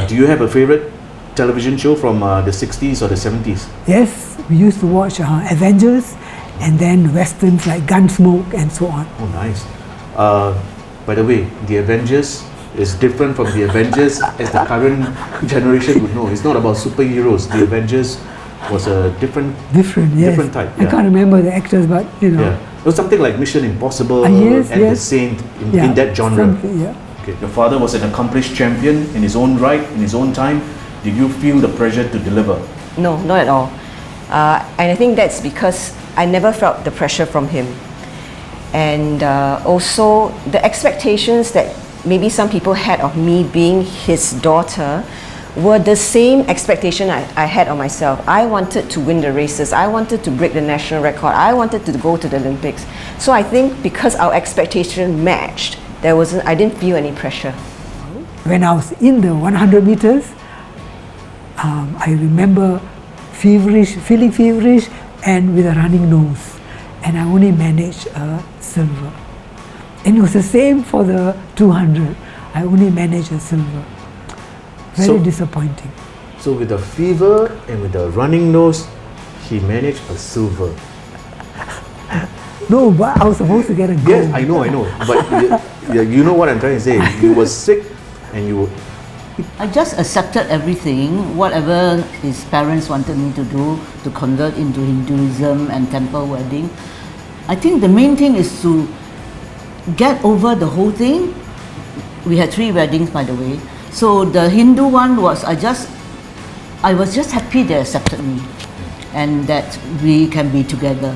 Do you have a favorite television show from the 60s or the 70s? Yes, we used to watch Avengers and then westerns like Gunsmoke and so on. Oh, nice. By the way, the Avengers is different from the Avengers as the current generation would know. It's not about superheroes. The Avengers was a different Yes. type. I can't remember the actors, but you know. Yeah. It was something like Mission Impossible Yes, and The yes. Saint in that genre. Yeah. Okay. Your father was an accomplished champion in his own right, in his own time. Did you feel the pressure to deliver? No, not at all. And I think that's because I never felt the pressure from him. And also the expectations that maybe some people had of me being his daughter were the same expectation I had of myself. I wanted to win the races. I wanted to break the national record. I wanted to go to the Olympics. So I think because our expectation matched, I didn't feel any pressure. When I was in the 100 meters, I remember feeling feverish and with a running nose. And I only managed a silver. And it was the same for the 200. I only managed a silver. Very disappointing. So with a fever and with a running nose, he managed a silver. No, but I was supposed to get a gold. Yes, I know. But you know what I'm trying to say. You were sick and you were... I just accepted everything, whatever his parents wanted me to do, to convert into Hinduism and temple wedding. I think the main thing is to get over the whole thing. We had 3 weddings, by the way. So the Hindu one was, I was just happy they accepted me and that we can be together.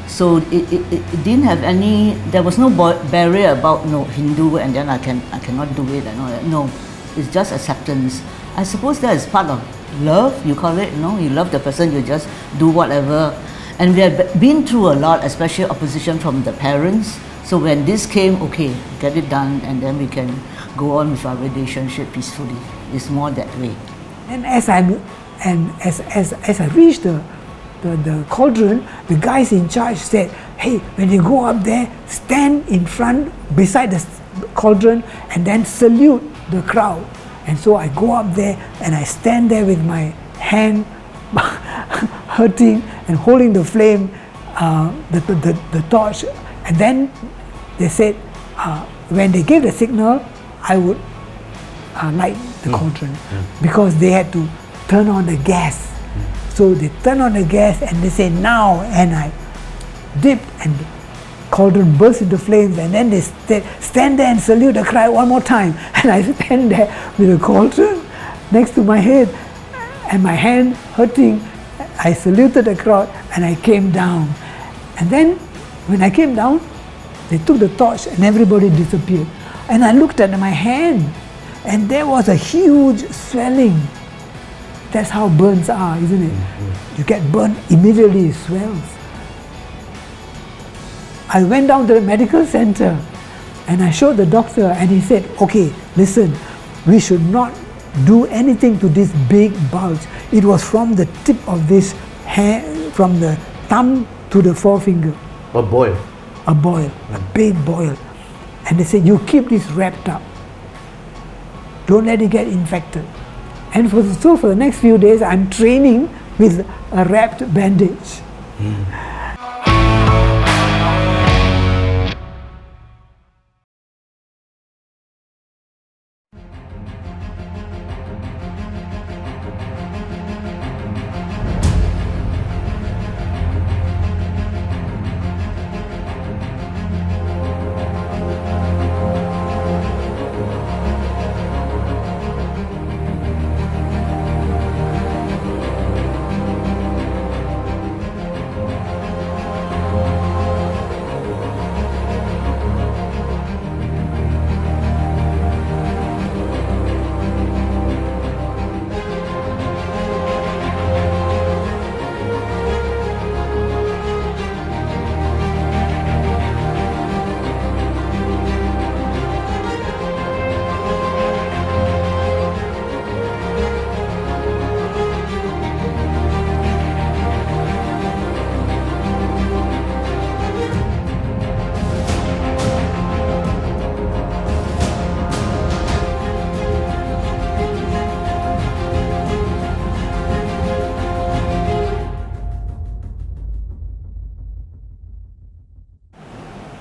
So it didn't have any, there was no barrier about no Hindu and then I cannot do it and all that. No, it's just acceptance. I suppose that is part of love, you call it, you love the person, you just do whatever. And we have been through a lot, especially opposition from the parents. So when this came, okay, get it done and then we can go on with our relationship peacefully. It's more that way. And as I reached the cauldron, the guys in charge said, hey, when you go up there, stand in front beside the cauldron and then salute the crowd. And so I go up there and I stand there with my hand hurting and holding the flame, the torch. And then they said, when they gave the signal, I would light the cauldron because they had to turn on the gas. So they turn on the gas and they say now, and I dipped and the cauldron burst into flames, and then they stand there and salute the crowd one more time. And I stand there with the cauldron next to my head and my hand hurting. I saluted the crowd and I came down. And then when I came down, they took the torch and everybody disappeared. And I looked at my hand and there was a huge swelling. That's how burns are, isn't it? You get burned, immediately it swells. I went down to the medical center and I showed the doctor and he said, okay, listen, we should not do anything to this big bulge. It was from the tip of this hand, from the thumb to the forefinger. A boil. A boil, a big boil. And they said, you keep this wrapped up. Don't let it get infected. And so for the next few days, I'm training with a wrapped bandage.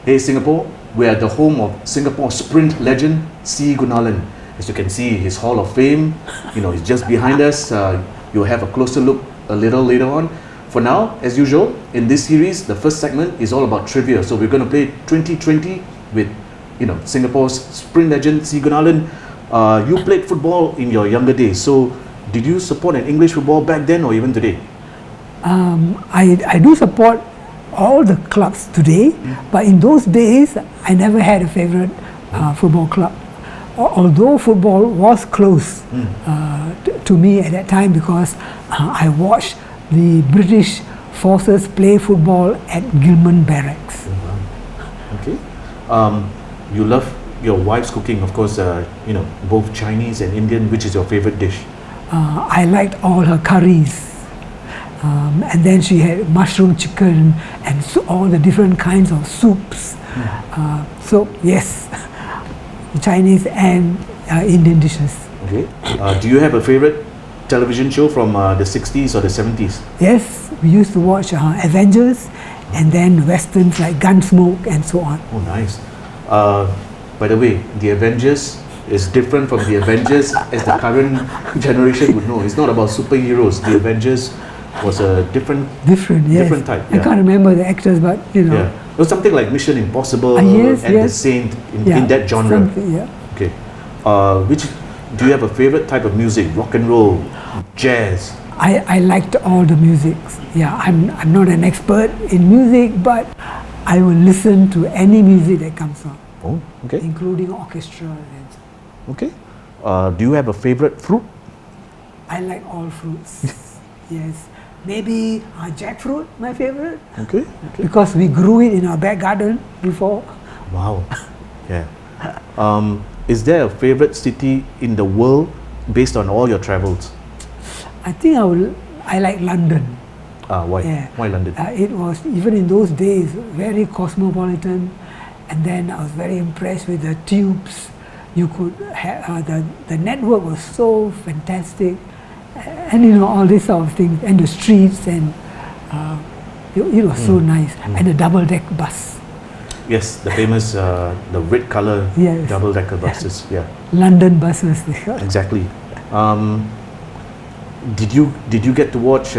Hey Singapore, we're at the home of Singapore sprint legend C Kunalan. As you can see, his Hall of Fame, is just behind us. You'll have a closer look a little later on. For now, as usual, in this series, the first segment is all about trivia. So we're going to play 2020 with, Singapore's sprint legend C Kunalan. You played football in your younger days. So did you support an English football back then or even today? I do support all the clubs today, but in those days, I never had a favorite football club. Although football was close to me at that time because I watched the British forces play football at Gilman Barracks. Okay. You love your wife's cooking, of course, both Chinese and Indian. Which is your favorite dish? I liked all her curries. And then she had mushroom chicken and all the different kinds of soups. So yes, Chinese and Indian dishes. Okay. Do you have a favorite television show from the 60s or the 70s? Yes, we used to watch Avengers and then westerns like Gunsmoke and so on. Oh, nice. By the way, the Avengers is different from the Avengers as the current generation would know. It's not about superheroes. The Avengers was a different yes. different type. I can't remember the actors, but Yeah. It was something like Mission Impossible yes, and The Saint in that genre. Okay. Do you have a favorite type of music? Rock and roll, jazz? I liked all the musics. Yeah, I'm not an expert in music, but I will listen to any music that comes on. Oh, okay. Including orchestra. Okay. Do you have a favorite fruit? I like all fruits. Yes. Maybe jackfruit, my favorite. Okay. Because we grew it in our back garden before. Wow. Yeah. Is there a favorite city in the world based on all your travels? I think I like London. Why? Yeah. Why London? It was, even in those days, very cosmopolitan. And then I was very impressed with the tubes. You could have, the network was so fantastic. And all these sort of things. And the streets, and it was so nice. And the double-deck bus. Yes, the famous, the red color Yes. double-decker buses. Yeah. London buses. Exactly. Did you get to watch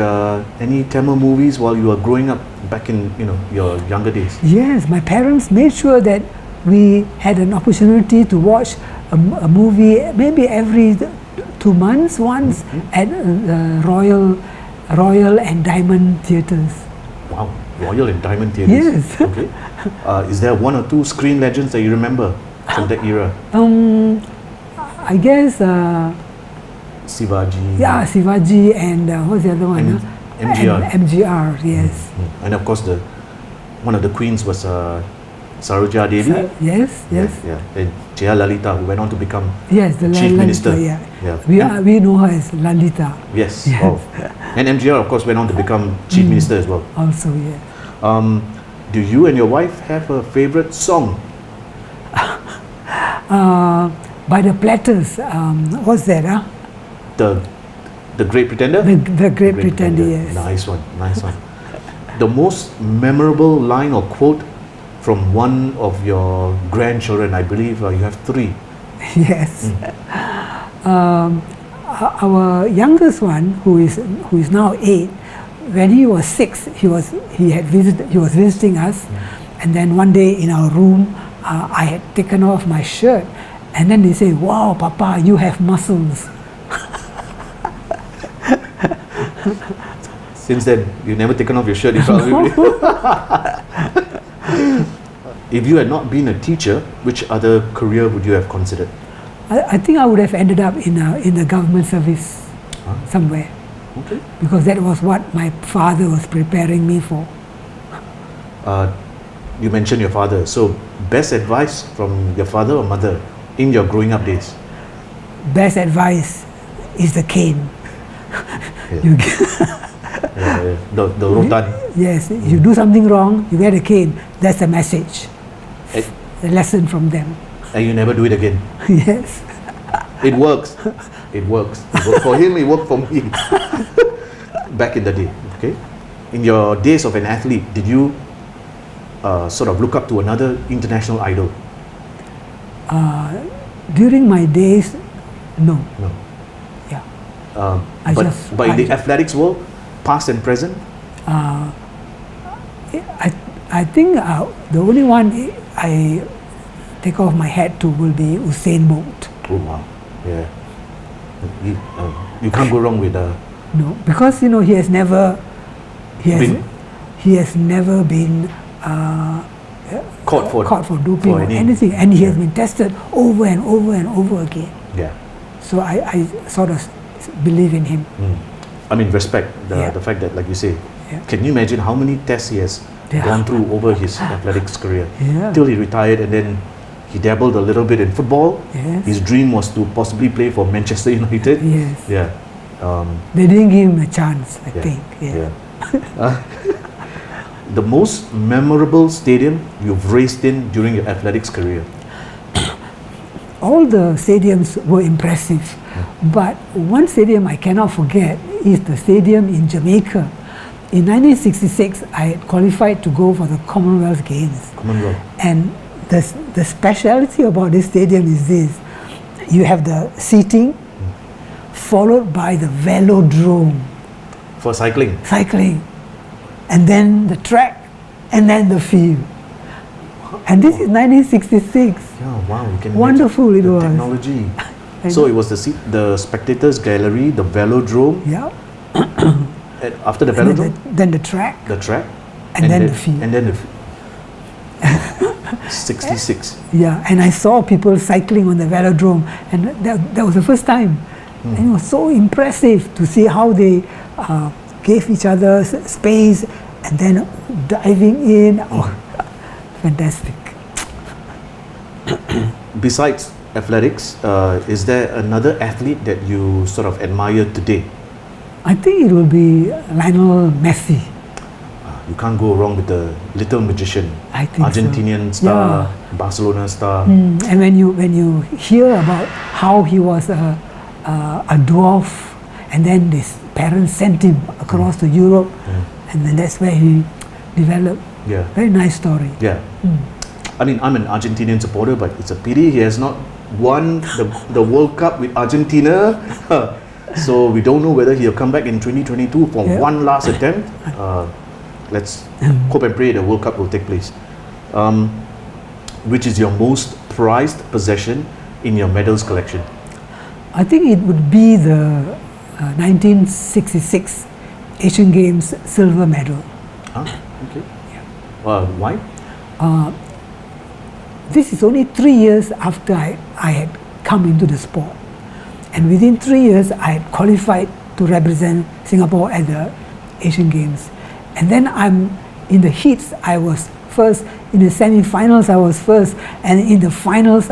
any Tamil movies while you were growing up back in your younger days? Yes, my parents made sure that we had an opportunity to watch a movie maybe every 2 months once at Royal and Diamond Theatres. Wow, Royal and Diamond Theatres. Yes. Okay. Is there one or two screen legends that you remember from that era? I guess Shivaji. yeah, Shivaji and what's the other one? MGR. And MGR, yes. And of course, one of the queens was Saroja Devi. Yes. Yeah. And Jaya Lalita, who went on to become Yes, the Chief Lalita, Minister. Yeah. We know her as Lalita. Yes. Oh. And MGR, of course, went on to become Chief Minister as well. Also, yeah. Do you and your wife have a favorite song? By the Platters, what's that? The Great Pretender? The Great Pretender, yes. Nice one. The most memorable line or quote from one of your grandchildren, I believe you have 3. Yes. Our youngest one, who is now 8, when he was 6, he was visiting us, and then one day in our room, I had taken off my shirt, and then they say, "Wow, Papa, you have muscles." Since then, you've never taken off your shirt, you probably. If you had not been a teacher, which other career would you have considered? I think I would have ended up in the government service somewhere. Okay. Because that was what my father was preparing me for. You mentioned your father. So, best advice from your father or mother in your growing up days? Best advice is the cane. You the rotan. Yes, you do something wrong, you get a cane. That's a message. A lesson from them. And you never do it again. Yes. It works. It works. For him, it worked for me. Back in the day, okay? In your days of an athlete, did you sort of look up to another international idol? During my days, no. No. Yeah. But in the athletics world, past and present? I think the only one I take off my hat to will be Usain Bolt. Oh wow, yeah. You can't go wrong with No, because he has never been caught for doping or anything, and he has been tested over and over and over again. Yeah. So I sort of believe in him. I mean, respect the fact that, like you say, can you imagine how many tests he has gone through over his athletics career till he retired, and then he dabbled a little bit in football. Yes. His dream was to possibly play for Manchester United. Yes. Yeah. They didn't give him a chance, I think. Yeah. The most memorable stadium you've raced in during your athletics career? All the stadiums were impressive, but one stadium I cannot forget is the stadium in Jamaica. In 1966, I had qualified to go for the Commonwealth Games. Commonwealth. And the speciality about this stadium is this: you have the seating, followed by the velodrome. For cycling? Cycling. And then the track, and then the field. And this is 1966. Yeah, wow, you can Wonderful imagine it the was. technology. So it was the spectators gallery, the velodrome. Yeah. And after the velodrome, then the track. the track, And then the field. And then the 66. Yeah, and I saw people cycling on the velodrome, and that was the first time. And it was so impressive to see how they gave each other space and then diving in. Oh, fantastic. Besides athletics, is there another athlete that you sort of admire today? I think it will be Lionel Messi. You can't go wrong with the little magician. I think Argentinian so. star, Barcelona star. And when you hear about how he was a dwarf, and then his parents sent him across to Europe, and then that's where he developed. Yeah. Very nice story. Yeah. I mean, I'm an Argentinian supporter, but it's a pity he has not won the World Cup with Argentina. So we don't know whether he'll come back in 2022 for one last attempt. Let's hope and pray the World Cup will take place. Which is your most prized possession in your medals collection? I think it would be the 1966 Asian Games silver medal. Okay. Why? This is only 3 years after I had come into the sport. And within 3 years, I had qualified to represent Singapore at the Asian Games. And then in the heats, I was first. In the semi-finals, I was first. And in the finals,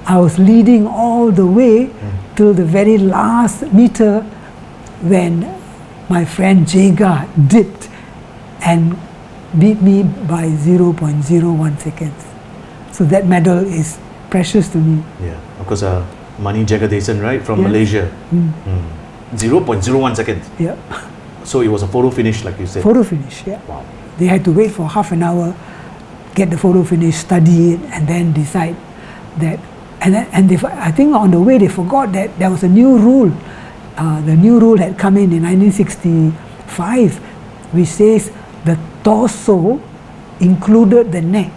I was leading all the way till the very last meter when my friend Jaga dipped and beat me by 0.01 seconds. So that medal is precious to me. Yeah, of course, Mani Jagadesan, right, from Malaysia. 0.01 seconds. Yeah. So it was a photo finish, like you said. Photo finish, yeah. Wow. They had to wait for half an hour, get the photo finish, study it, and then decide that. And I think on the way they forgot that there was a new rule. The new rule had come in 1965, which says the torso included the neck.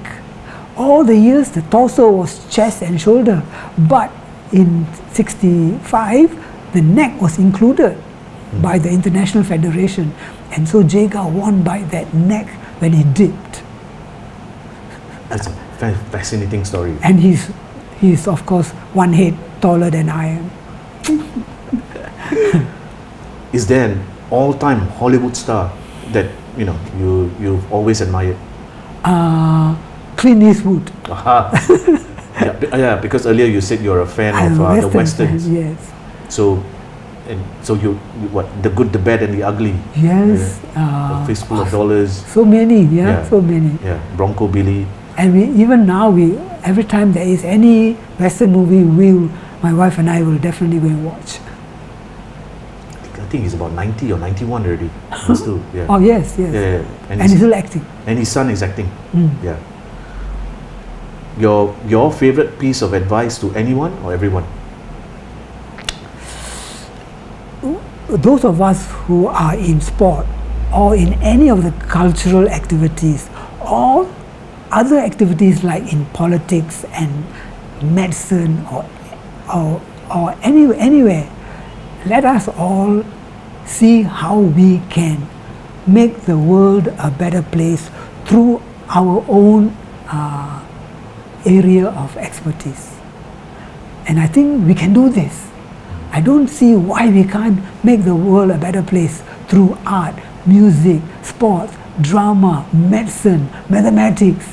All the years the torso was chest and shoulder, but in 65 the neck was included by the International Federation, and so Jaga won by that neck when he dipped. That's a fascinating story. And he's of course 1 head taller than I am. Is there an all-time Hollywood star that you've always admired? Clint Eastwood. Aha. Yeah, because earlier you said you're a fan of the westerns. Fan, yes. So you what, the good, the bad, and the ugly. Yes. A Fistful of Dollars. So many, so many. Yeah, Bronco Billy. And every time there is any western movie, my wife and I will definitely go and watch. think he's about 90 or 91 already. He's still, yeah. Oh yes, yes. Yeah. And he's still acting. And his son is acting. Yeah. Your favorite piece of advice to anyone or everyone? Those of us who are in sport or in any of the cultural activities or other activities like in politics and medicine or anywhere, let us all see how we can make the world a better place through our own area of expertise. And I think we can do this. I don't see why we can't make the world a better place through art, music, sports, drama, medicine, mathematics.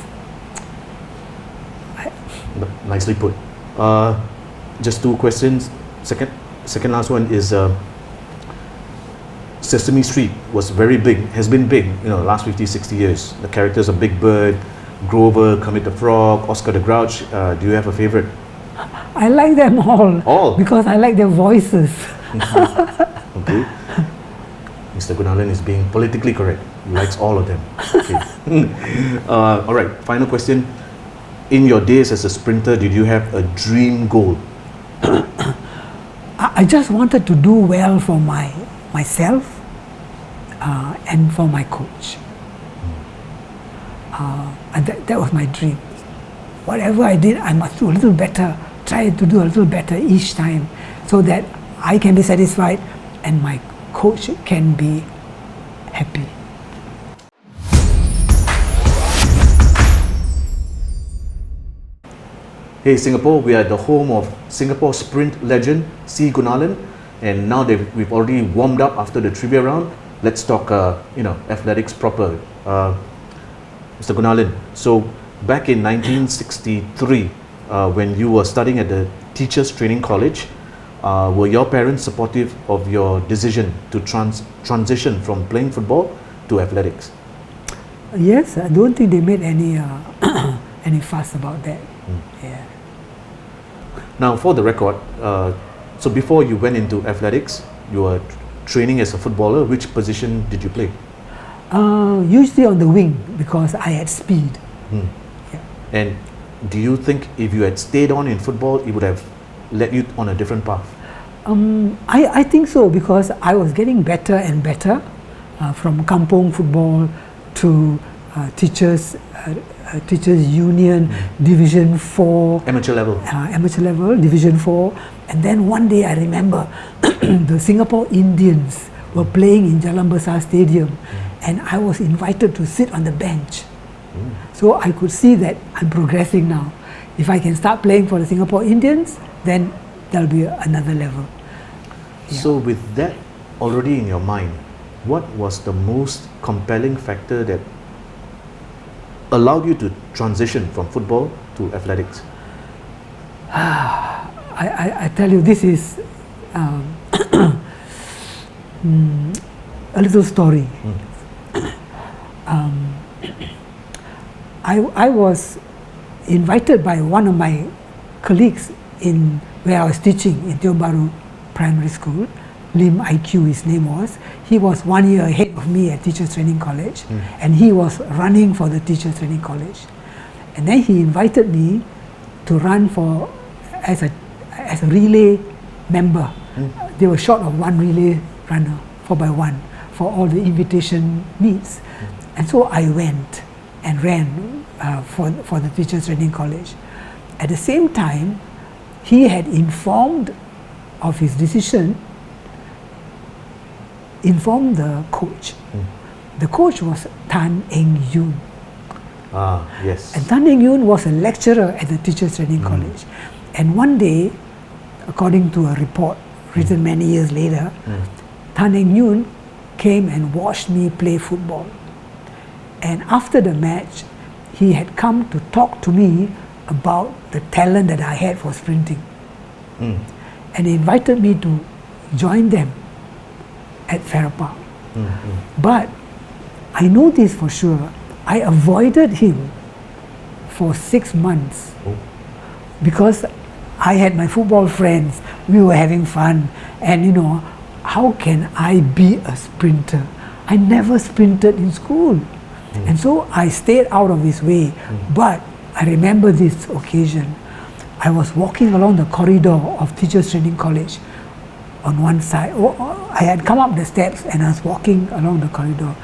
Nicely put. Just two questions. Second last one is Sesame Street was very big, has been big, last 50, 60 years. The characters of Big Bird, Grover, Kermit the Frog, Oscar the Grouch. Do you have a favorite? I like them all. All? Because I like their voices. Okay. Mr. Kunalan is being politically correct. He likes all of them. Okay. All right, final question. In your days as a sprinter, did you have a dream goal? I just wanted to do well for myself and for my coach. And that was my dream. Whatever I did, I must do a little better, try to do a little better each time so that I can be satisfied and my coach can be happy. Hey Singapore, we are at the home of Singapore sprint legend C Kunalan, and now we've already warmed up after the trivia round. Let's talk, athletics proper. Mr. Kunalan, so back in 1963, when you were studying at the Teachers Training College, were your parents supportive of your decision to transition from playing football to athletics? Yes, I don't think they made any any fuss about that. Yeah. Now, for the record, so before you went into athletics, you were training as a footballer. Which position did you play? Usually on the wing because I had speed. Yeah. And do you think if you had stayed on in football, it would have led you on a different path? I think so because I was getting better and better from kampong football to teachers union, Division 4. Amateur level. Amateur level, Division 4. And then one day I remember the Singapore Indians were playing in Jalan Besar Stadium and I was invited to sit on the bench. So I could see that I'm progressing now. If I can start playing for the Singapore Indians, then there'll be another level. Yeah. So with that already in your mind, what was the most compelling factor that allowed you to transition from football to athletics? I tell you, this is a little story. I was invited by one of my colleagues in where I was teaching in Tiong Bahru Primary School. Lim IQ, his name was. He was 1 year ahead of me at Teachers Training College, and he was running for the Teachers Training College. And then he invited me to run for as a relay member. They were short of one relay runner, 4x1, for all the invitation meets. And so I went and ran for the Teachers Training College. At the same time, he had informed of his decision, informed the coach. The coach was Tan Eng Yoon. Yes. And Tan Eng Yoon was a lecturer at the Teachers Training College. And one day, according to a report written many years later, Tan Eng Yoon came and watched me play football. And after the match, he had come to talk to me about the talent that I had for sprinting. And he invited me to join them at Farrer Park. But I know this for sure. I avoided him for 6 months because I had my football friends. We were having fun, and how can I be a sprinter? I never sprinted in school. And so I stayed out of his way. But I remember this occasion. I was walking along the corridor of Teachers Training College on one side. I had come up the steps and I was walking along the corridor.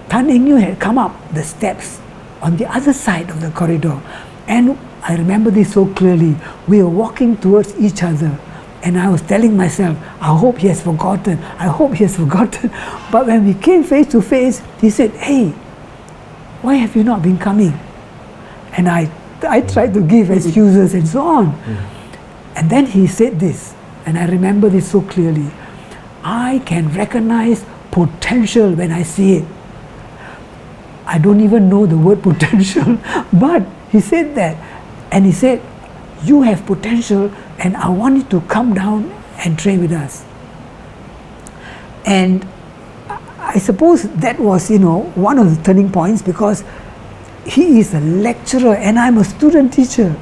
Tan Eng Yu had come up the steps on the other side of the corridor. And I remember this so clearly. We were walking towards each other. And I was telling myself, I hope he has forgotten. I hope he has forgotten. But when we came face to face, he said, hey, why have you not been coming? And I tried to give excuses and so on. And then he said this, and I remember this so clearly. I can recognize potential when I see it. I don't even know the word potential, but he said that. And he said, you have potential and I want you to come down and train with us. And I suppose that was, one of the turning points, because he is a lecturer and I'm a student teacher.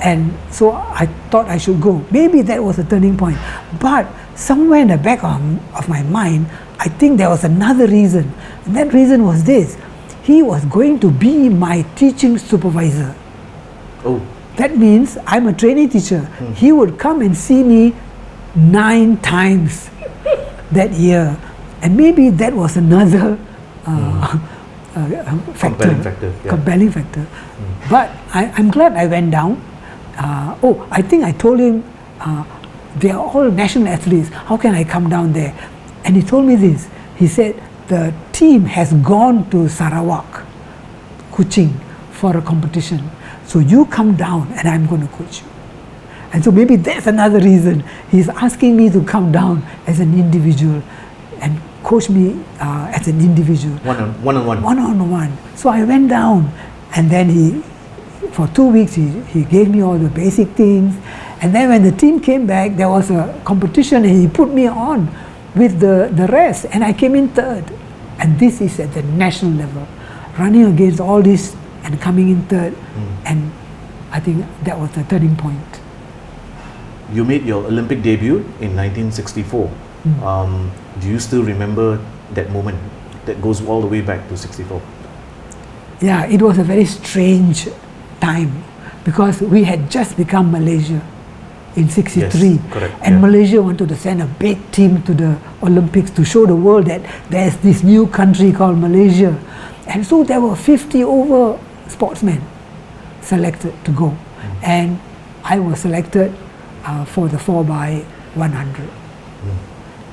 And so I thought I should go. Maybe that was a turning point. But somewhere in the back of my mind, I think there was another reason. And that reason was this. He was going to be my teaching supervisor. Oh. That means I'm a trainee teacher. He would come and see me 9 times that year. And maybe that was another compelling factor. But I'm glad I went down. I think I told him, they are all national athletes. How can I come down there? And he told me this. He said, the team has gone to Sarawak, Kuching, for a competition. So you come down and I'm going to coach you. And so maybe that's another reason. He's asking me to come down as an individual and coach me as an individual. One-on-one. One-on-one. So I went down, and then for 2 weeks, he gave me all the basic things. And then when the team came back, there was a competition and he put me on with the rest, and I came in 3rd. And this is at the national level, running against all this and coming in 3rd. And I think that was the turning point. You made your Olympic debut in 1964. Do you still remember that moment that goes all the way back to 64? Yeah, it was a very strange time because we had just become Malaysia in 63. Yes, correct, and Malaysia wanted to send a big team to the Olympics to show the world that there's this new country called Malaysia. And so there were 50 over sportsmen selected to go. And I was selected for the 4x100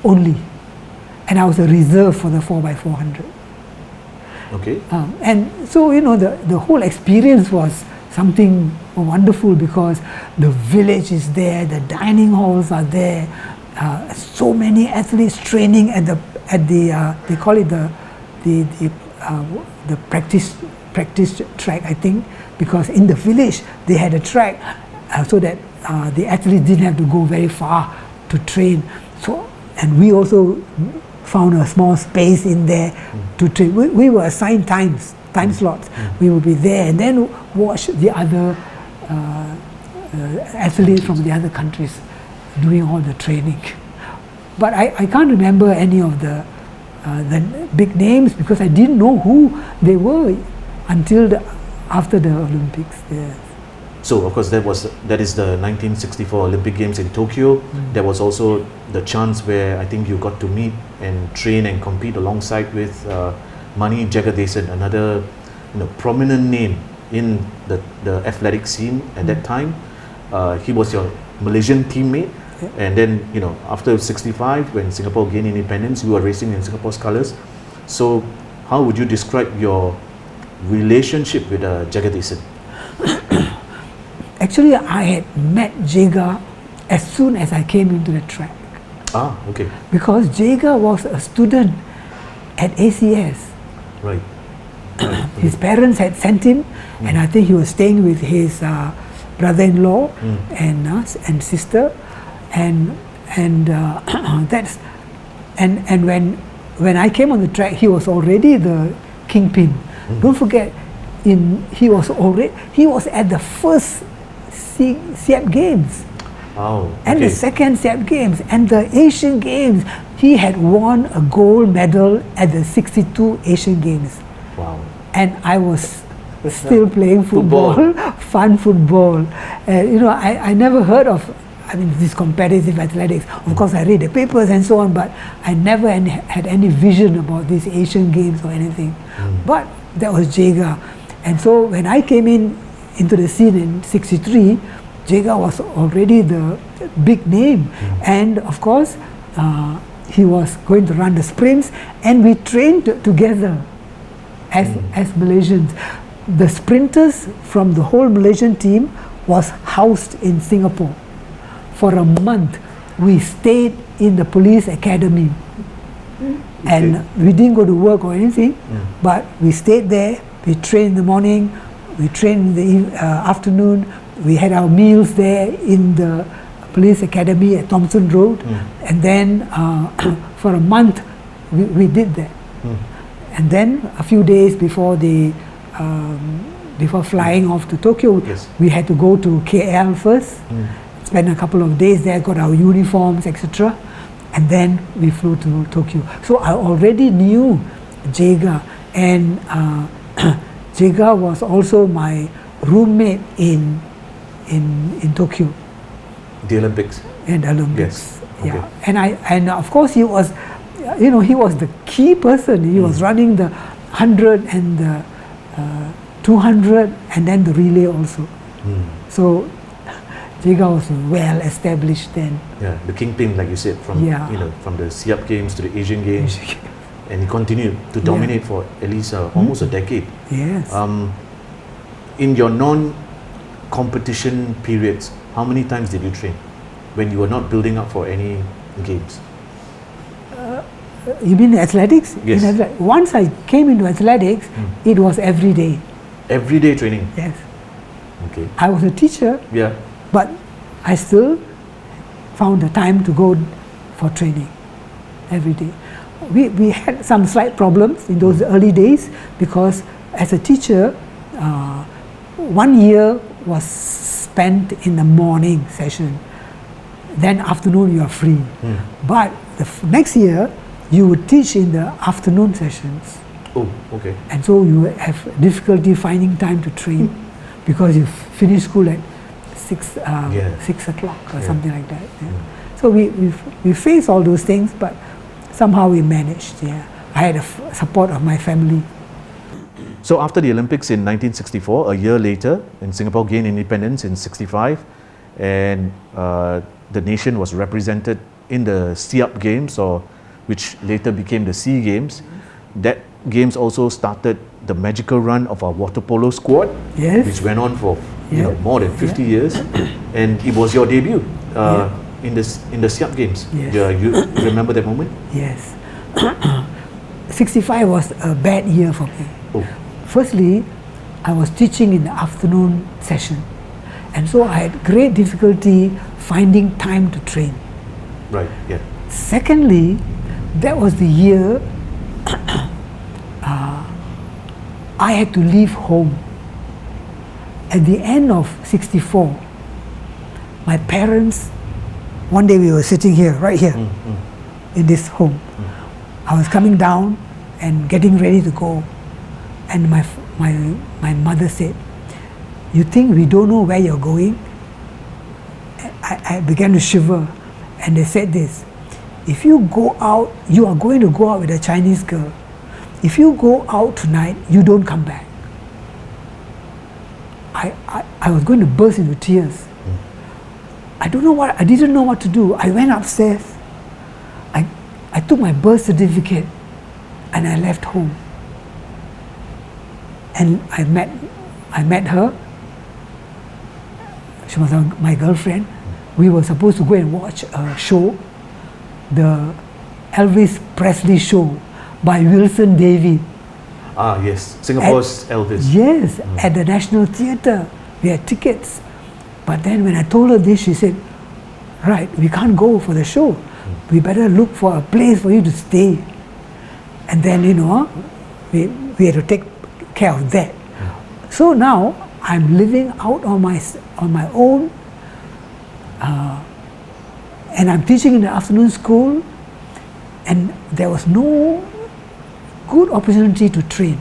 only. And I was a reserve for the 4x400. Okay. And so, the whole experience was something wonderful because the village is there, the dining halls are there, so many athletes training at the they call it the practice track, I think, because in the village they had a track so that the athletes didn't have to go very far to train. So, and we also found a small space in there to train. We were assigned time slots. We would be there and then watch the other athletes from the other countries doing all the training. But I can't remember any of the big names because I didn't know who they were until after the Olympics. Yes. So of course that is the 1964 Olympic Games in Tokyo. There was also the chance where I think you got to meet and train and compete alongside with Mani Jagadesan, another prominent name in the athletic scene at that time. He was your Malaysian teammate, and then after 65, when Singapore gained independence, you were racing in Singapore's colours. So how would you describe your relationship with Jagadesan? Actually, I had met Jaga as soon as I came into the track. Ah, okay. Because Jaga was a student at ACS. Right. His parents had sent him, and I think he was staying with his brother-in-law and sister, and that's and when I came on the track, he was already the kingpin. Don't forget, he was at the first Siap Games. Oh, and okay. the second SEAP Games and the Asian Games. He had won a gold medal at the 62 Asian Games. Wow. And I was still playing football, Football. fun football. I never heard of, this competitive athletics. Of course, I read the papers and so on, but I never had any vision about these Asian Games or anything. But that was Jaga. And so when I came into the scene in 63, Jaga was already the big name. And of course, he was going to run the sprints, and we trained together as Malaysians. The sprinters from the whole Malaysian team was housed in Singapore. For a month, we stayed in the police academy. And we didn't go to work or anything, but we stayed there. We trained in the morning, we trained in the afternoon. We had our meals there in the police academy at Thomson Road. And then for a month, we did that. And then a few days before before flying off to Tokyo, we had to go to KL first, spend a couple of days there, got our uniforms, etc. And then we flew to Tokyo. So I already knew Jaga, and Jaga was also my roommate in Tokyo. The Olympics. And Olympics. Yes. Okay. Yeah. And of course he was, he was the key person. He was running the 100 and the 200 and then the relay also. So Jaga was well established then. Yeah, the kingpin, like you said, from from the SEAP Games to the Asian Games, and he continued to dominate for at least almost a decade. Yes. In your non-competition periods, how many times did you train when you were not building up for any games? You mean athletics? Yes. Once I came into athletics, it was every day. Every day training? Yes. Okay. I was a teacher, Yeah. but I still found the time to go for training every day. We had some slight problems in those early days because as a teacher, 1 year was spent in the morning session. Then afternoon you are free. But the next year, you would teach in the afternoon sessions. Oh, okay. And so you have difficulty finding time to train because you finish school at 6 o'clock or something like that. Yeah. So we faced all those things, but somehow we managed. Yeah, I had support of my family. So after the Olympics in 1964, a year later, and Singapore gained independence in 65, and the nation was represented in the SEAP Games, which later became the SEA Games. That Games also started the magical run of our water polo squad, which went on for more than 50 years, and it was your debut in the SEAP Games. You remember that moment? Yes. 65 was a bad year for me. Oh. Firstly, I was teaching in the afternoon session, and so I had great difficulty finding time to train. Right. Yeah. Secondly, that was the year I had to leave home. At the end of 64, my parents, one day we were sitting here, right here, in this home. I was coming down and getting ready to go, and my mother said, "You think we don't know where you're going?" I began to shiver, and they said this: "If you go out, you are going to go out with a Chinese girl. If you go out tonight, you don't come back." I was going to burst into tears. I didn't know what to do. I went upstairs. I took my birth certificate and I left home. And I met her. She was my girlfriend. We were supposed to go and watch a show, the Elvis Presley show by Wilson David. Ah, yes. Singapore's Elvis. Yes, at the National Theatre. We had tickets. But then when I told her this, she said, "Right, we can't go for the show. We better look for a place for you to stay." And then, we had to take care of that. So now I'm living out on my own and I'm teaching in the afternoon school, and there was no good opportunity to train.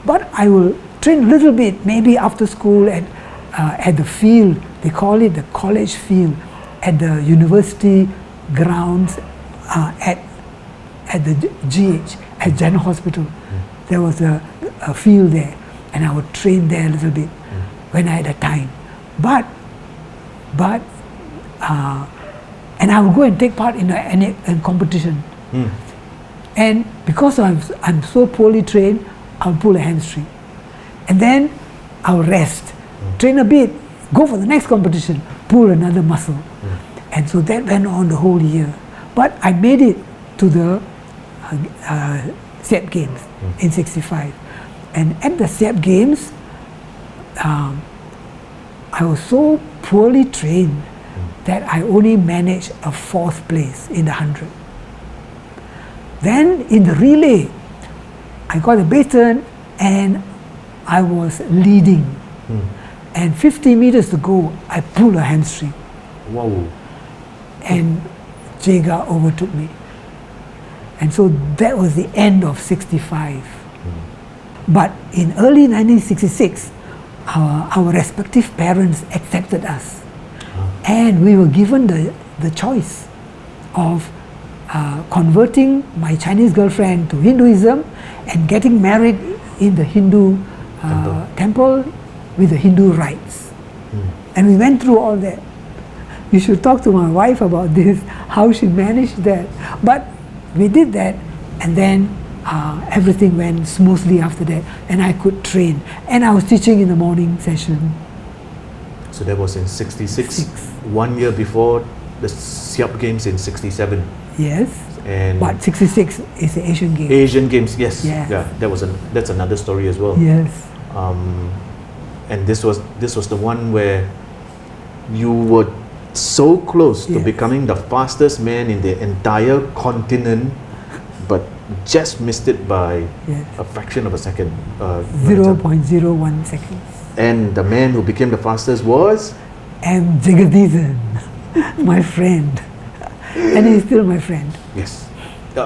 But I will train a little bit, maybe after school at the field. They call it the college field, at the university grounds, at the GH, at General Hospital. There was a field there, and I would train there a little bit when I had the time. But and I would go and take part in a competition. And because I'm so poorly trained, I'll pull a hamstring. And then I'll rest, train a bit, go for the next competition, pull another muscle. And so that went on the whole year. But I made it to the SEAP Games in '65. And at the SEAP Games, I was so poorly trained that I only managed a 4th place in the 100. Then in the relay, I got a baton and I was leading. And 50 meters to go, I pulled a hamstring. Wow. And Jaga overtook me. And so that was the end of '65. But in early 1966, our respective parents accepted us. And we were given the choice of converting my Chinese girlfriend to Hinduism and getting married in the Hindu temple with the Hindu rites. And we went through all that. You should talk to my wife about this, how she managed that. But we did that, and then everything went smoothly after that, and I could train. And I was teaching in the morning session. So that was in 66, 1 year before the SEAP Games in 67. Yes. And but 66 is the Asian Games. Asian Games, yes. Yes. Yeah, that's another story as well. Yes. And this was the one where you were so close to Yes. becoming the fastest man in the entire continent, but just missed it by Yes. a fraction of a second. 0.01 seconds. And the man who became the fastest was? M. Jagadizan, my friend. And he's still my friend. Yes.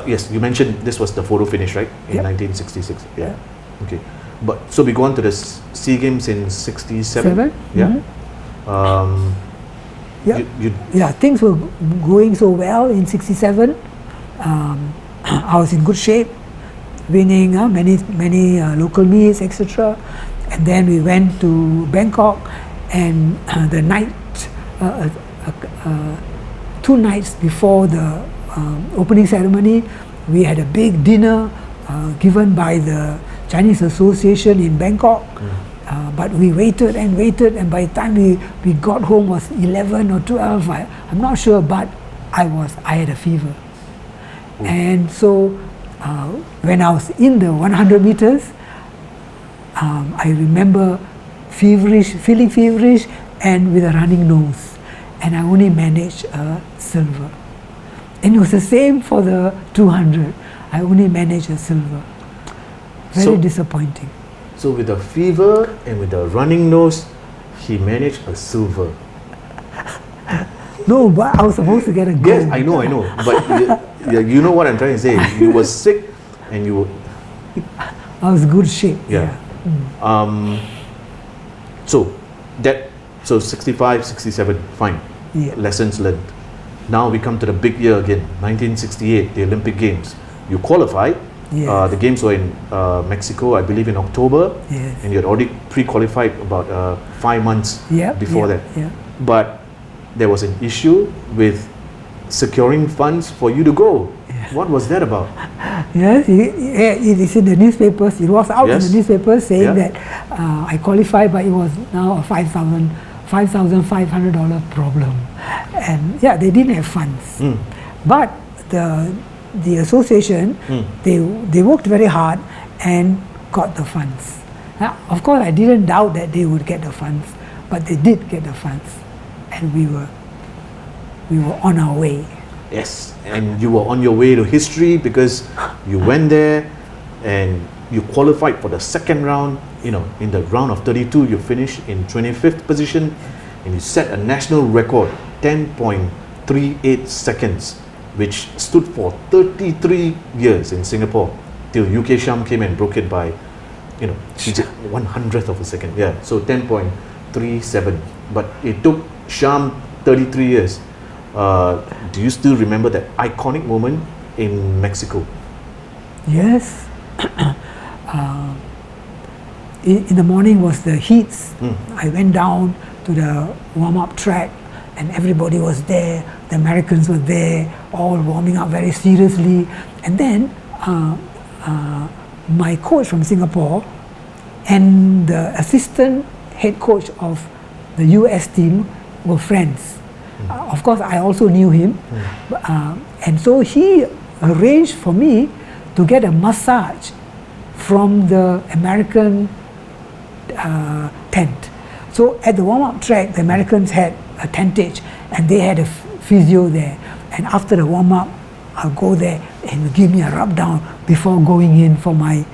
Yes, you mentioned this was the photo finish, right? In Yep. 1966. Yeah. Okay. But so we go on to the SEA Games in 67. Yeah. Yeah. You Yeah, things were going so well in '67. I was in good shape, winning many local meets, etc. And then we went to Bangkok, and the night, 2 nights before the opening ceremony, we had a big dinner given by the Chinese Association in Bangkok. But we waited, and by the time we got home was 11 or 12. I'm not sure, but I had a fever. And so when I was in the 100 meters, I remember feeling feverish and with a running nose. And I only managed a silver. And it was the same for the 200. I only managed a silver. Very disappointing. So with the fever and with the running nose, he managed a silver. No, but I was supposed to get a gold. Yes, I know. But you know what I'm trying to say. You were sick, and you were. I was good shape. Yeah. So 65, 67, fine. Yeah. Lessons learned. Now we come to the big year again, 1968, the Olympic Games. You qualified. Yes. The games were in Mexico, I believe in October. Yes. And you had already pre-qualified about 5 months before that. Yeah. But there was an issue with securing funds for you to go. Yeah. What was that about? Yes, it is in the newspapers. It was out in the newspapers saying that I qualified, but it was now a $5,500 problem. And yeah, they didn't have funds. But the association, they worked very hard and got the funds. Now, of course, I didn't doubt that they would get the funds, but they did get the funds, and we were on our way. Yes, and you were on your way to history because you went there and you qualified for the second round. You know, in the round of 32, you finished in 25th position, and you set a national record, 10.2 .38 seconds, which stood for 33 years in Singapore till UK Sham came and broke it by, she did 100th of a second. Yeah, so 10.37. But it took Sham 33 years. Do you still remember that iconic moment in Mexico? Yes. In the morning was the heats. I went down to the warm-up track and everybody was there. The Americans were there, all warming up very seriously. And then my coach from Singapore and the assistant head coach of the US team were friends. Of course, I also knew him. And so he arranged for me to get a massage from the American tent. So at the warm-up track, the Americans had a tentage and they had a physio there. And after the warm-up, I'll go there and he'll give me a rub down before going in for my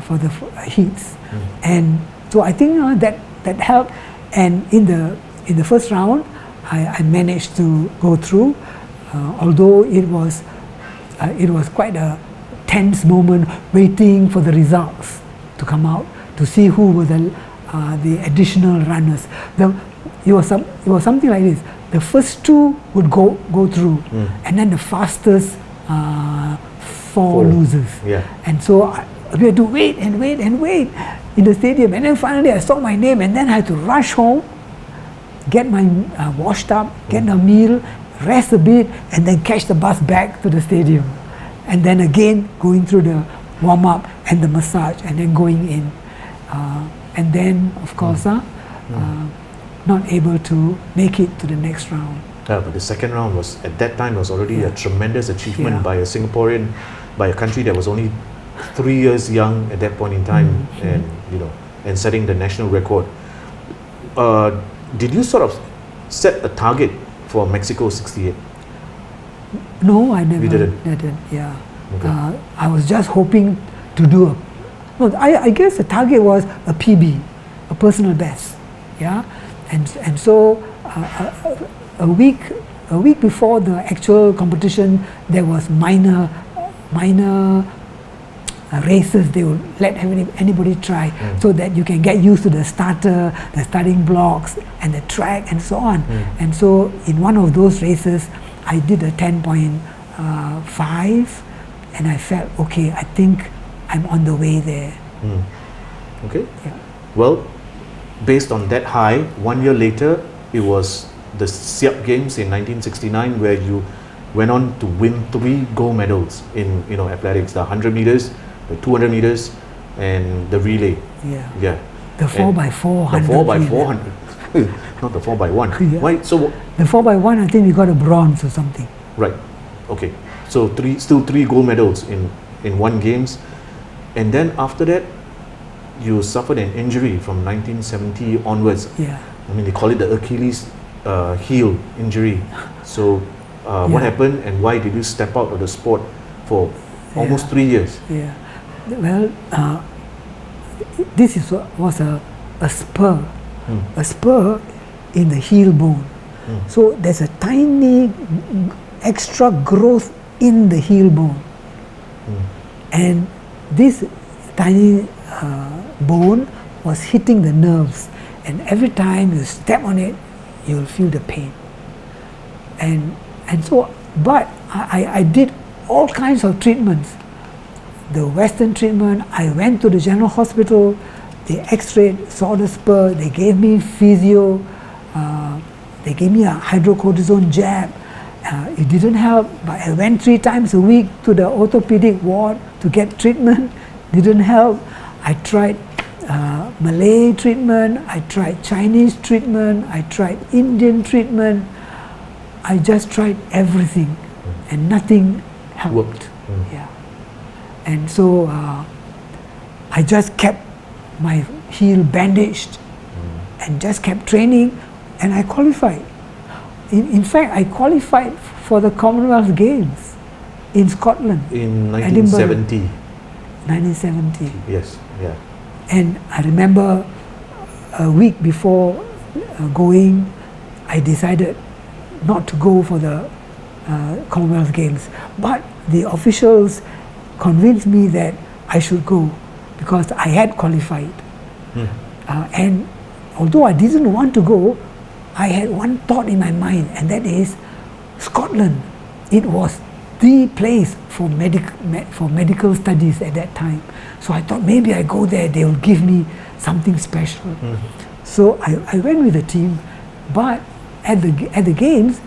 for the heats. And so I think that helped. And in the first round, I managed to go through, although it was quite a tense moment waiting for the results to come out to see who were the additional runners. It was something like this. The first two would go through, and then the fastest four losers. Yeah. And so we had to wait and wait and wait in the stadium. And then finally I saw my name, and then I had to rush home, get my washed up, get a meal, rest a bit, and then catch the bus back to the stadium. And then again going through the warm-up and the massage, and then going in. And then, of course, not able to make it to the next round. Yeah, but the second round was, at that time, was already a tremendous achievement by a Singaporean, by a country that was only 3 years young at that point in time, and setting the national record. Did you sort of set a target for Mexico '68? No, I never. You didn't? I didn't. Yeah. Okay. I was just hoping to do I guess the target was a PB, a personal best. Yeah, and so a week before the actual competition, there was minor races. They would let anybody try, so that you can get used to the starting blocks and the track and so on. And so in one of those races, I did a 10.5, and I felt, okay, I think I'm on the way there. Okay. Yeah. Well, based on that high, 1 year later, it was the Siap Games in 1969, where you went on to win 3 gold medals in athletics: the 100 meters, the 200 meters, and the relay. Yeah. Yeah. The 4x400. The 4x400. Not the 4x1. Yeah. Why? So the 4x1, I think we got a bronze or something. right. Okay. So still 3 gold medals in 1 games, and then after that, you suffered an injury from 1970 onwards. Yeah. I mean, they call it the Achilles heel injury. So what happened, and why did you step out of the sport for almost 3 years? Yeah. Well, this was a spur, a spur in the heel bone. So there's a tiny extra growth in the heel bone, and this tiny bone was hitting the nerves, and every time you step on it, you'll feel the pain. And so, but I did all kinds of treatments. The Western treatment, I went to the general hospital, they x-rayed, saw the spur, they gave me physio, they gave me a hydrocortisone jab. It didn't help, but I went 3 times a week to the orthopedic ward to get treatment. Didn't help. I tried Malay treatment, I tried Chinese treatment, I tried Indian treatment. I just tried everything, and nothing helped. Worked. Yeah. And so I just kept my heel bandaged and just kept training, and I qualified. In fact, I qualified for the Commonwealth Games in Scotland. In Edinburgh. 1970. 1970. Yes. Yeah. And I remember a week before going, I decided not to go for the Commonwealth Games. But the officials convinced me that I should go because I had qualified. And although I didn't want to go, I had one thought in my mind, and that is Scotland. It was the place for medical studies at that time. So I thought maybe I go there, they will give me something special. So I went with the team, but at the games,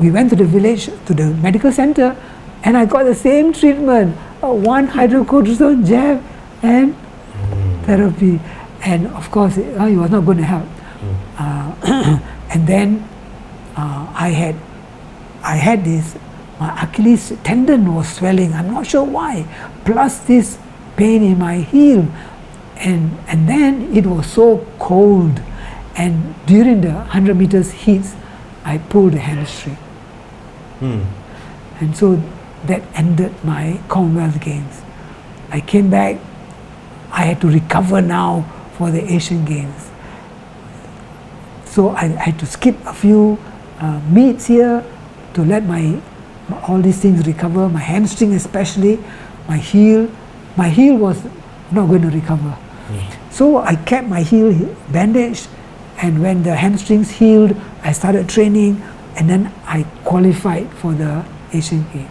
we went to the village, to the medical center, and I got the same treatment, one hydrocortisone jab and therapy. And of course, it was not going to help. And then I had this, my Achilles tendon was swelling, I'm not sure why, plus this pain in my heel. And then it was so cold, and during the 100 meters heats, I pulled a hamstring. And so that ended my Commonwealth Games. I came back, I had to recover now for the Asian Games. So I had to skip a few meets here to let all these things recover, my hamstring especially, my heel was not going to recover. So I kept my heel bandaged, and when the hamstrings healed, I started training, and then I qualified for the Asian Games.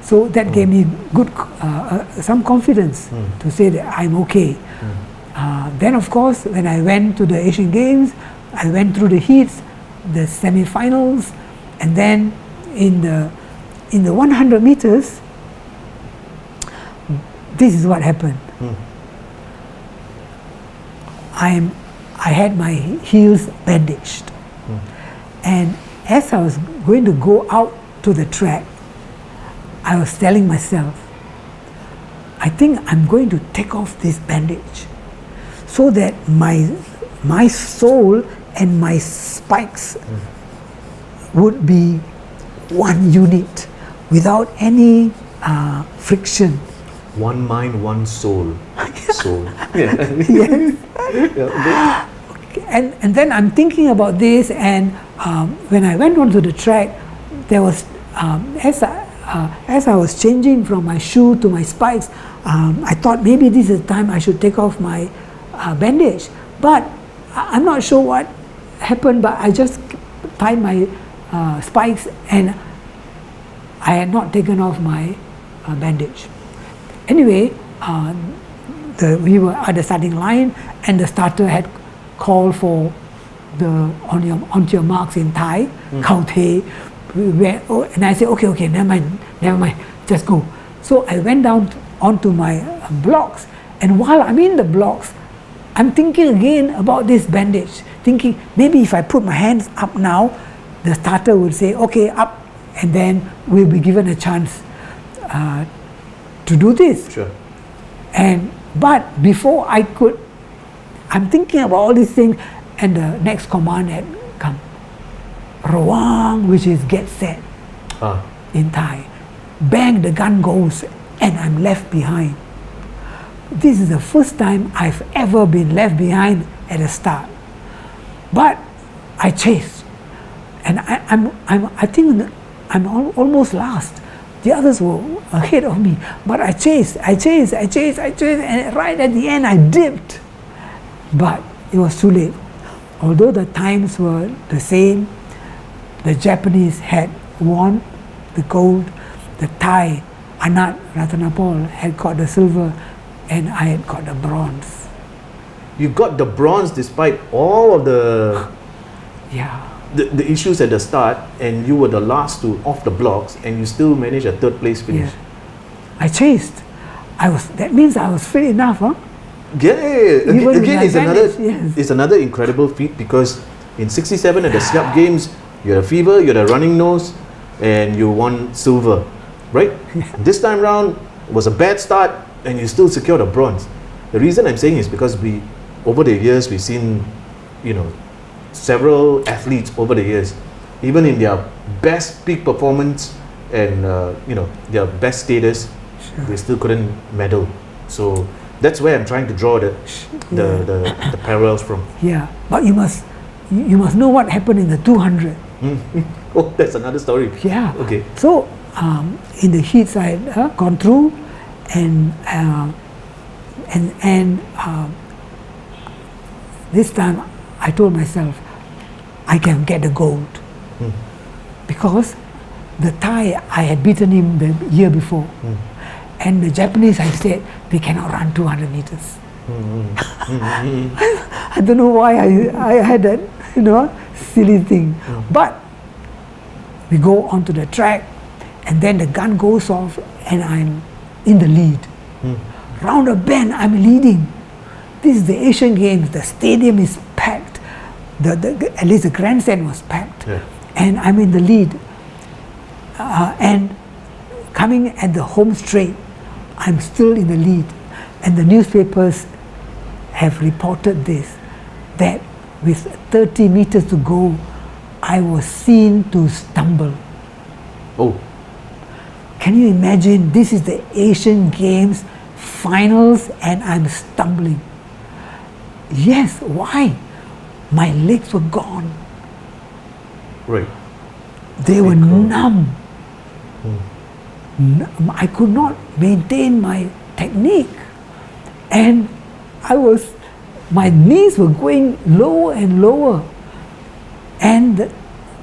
So that gave me good, some confidence to say that I'm okay. Then of course, when I went to the Asian Games, I went through the heats, the semi-finals, and then in the 100 meters, this is what happened. I had my heels bandaged, and as I was going to go out to the track, I was telling myself, I think I'm going to take off this bandage so that my sole and my spikes would be one unit without any friction. One mind, one soul. Soul. Yes. And then I'm thinking about this, and when I went onto the track, there was as I was changing from my shoe to my spikes, I thought maybe this is the time I should take off my bandage. But I'm not sure what happened, but I just tied my spikes, and I had not taken off my bandage. Anyway, we were at the starting line, and the starter had called for onto your marks in Thai, Khao Thé. And I said, okay, never mind, just go. So I went down onto my blocks, and while I'm in the blocks, I'm thinking again about this bandage, thinking maybe if I put my hands up now, the starter would say, okay, up, and then we'll be given a chance to do this. Sure. But before I could, I'm thinking about all these things, and the next command had come. Rawang, which is get set in Thai. Bang, the gun goes, and I'm left behind. This is the first time I've ever been left behind at the start. But I chased, and I think I'm almost last. The others were ahead of me, but I chased, and right at the end I dipped. But it was too late. Although the times were the same, the Japanese had won the gold, the Thai, Anat Ratanapol, had got the silver, and I had got the bronze. You got the bronze despite all of the issues at the start, and you were the last off the blocks, and you still managed a third place finish. I chased. That means I was fit enough, huh? Again, it's another incredible feat, because in 67 at the Siap Games, you had a fever, you had a running nose, and you won silver, right? This time round was a bad start, and you still secured a bronze. The reason I'm saying is because over the years, we've seen, several athletes over the years, even in their best peak performance and their best status, they still couldn't medal. So that's where I'm trying to draw the parallels from. Yeah, but you must know what happened in the 200. Oh, that's another story. Yeah. Okay. So in the heats I had gone through, and this time I told myself I can get the gold, because the Thai I had beaten him the year before, and the Japanese I said they cannot run 200 meters. I don't know why I had that silly thing, but we go onto the track, and then the gun goes off, and I'm in the lead. Round a bend, I'm leading. This is the Asian Games. The stadium is packed. At least the grandstand was packed, and I'm in the lead. And coming at the home straight, I'm still in the lead, and the newspapers have reported this, that with 30 meters to go, I was seen to stumble. Oh. Can you imagine? This is the Asian Games finals and I'm stumbling. Yes, why? My legs were gone. Right. They were numb. I could not maintain my technique, and my knees were going lower and lower, and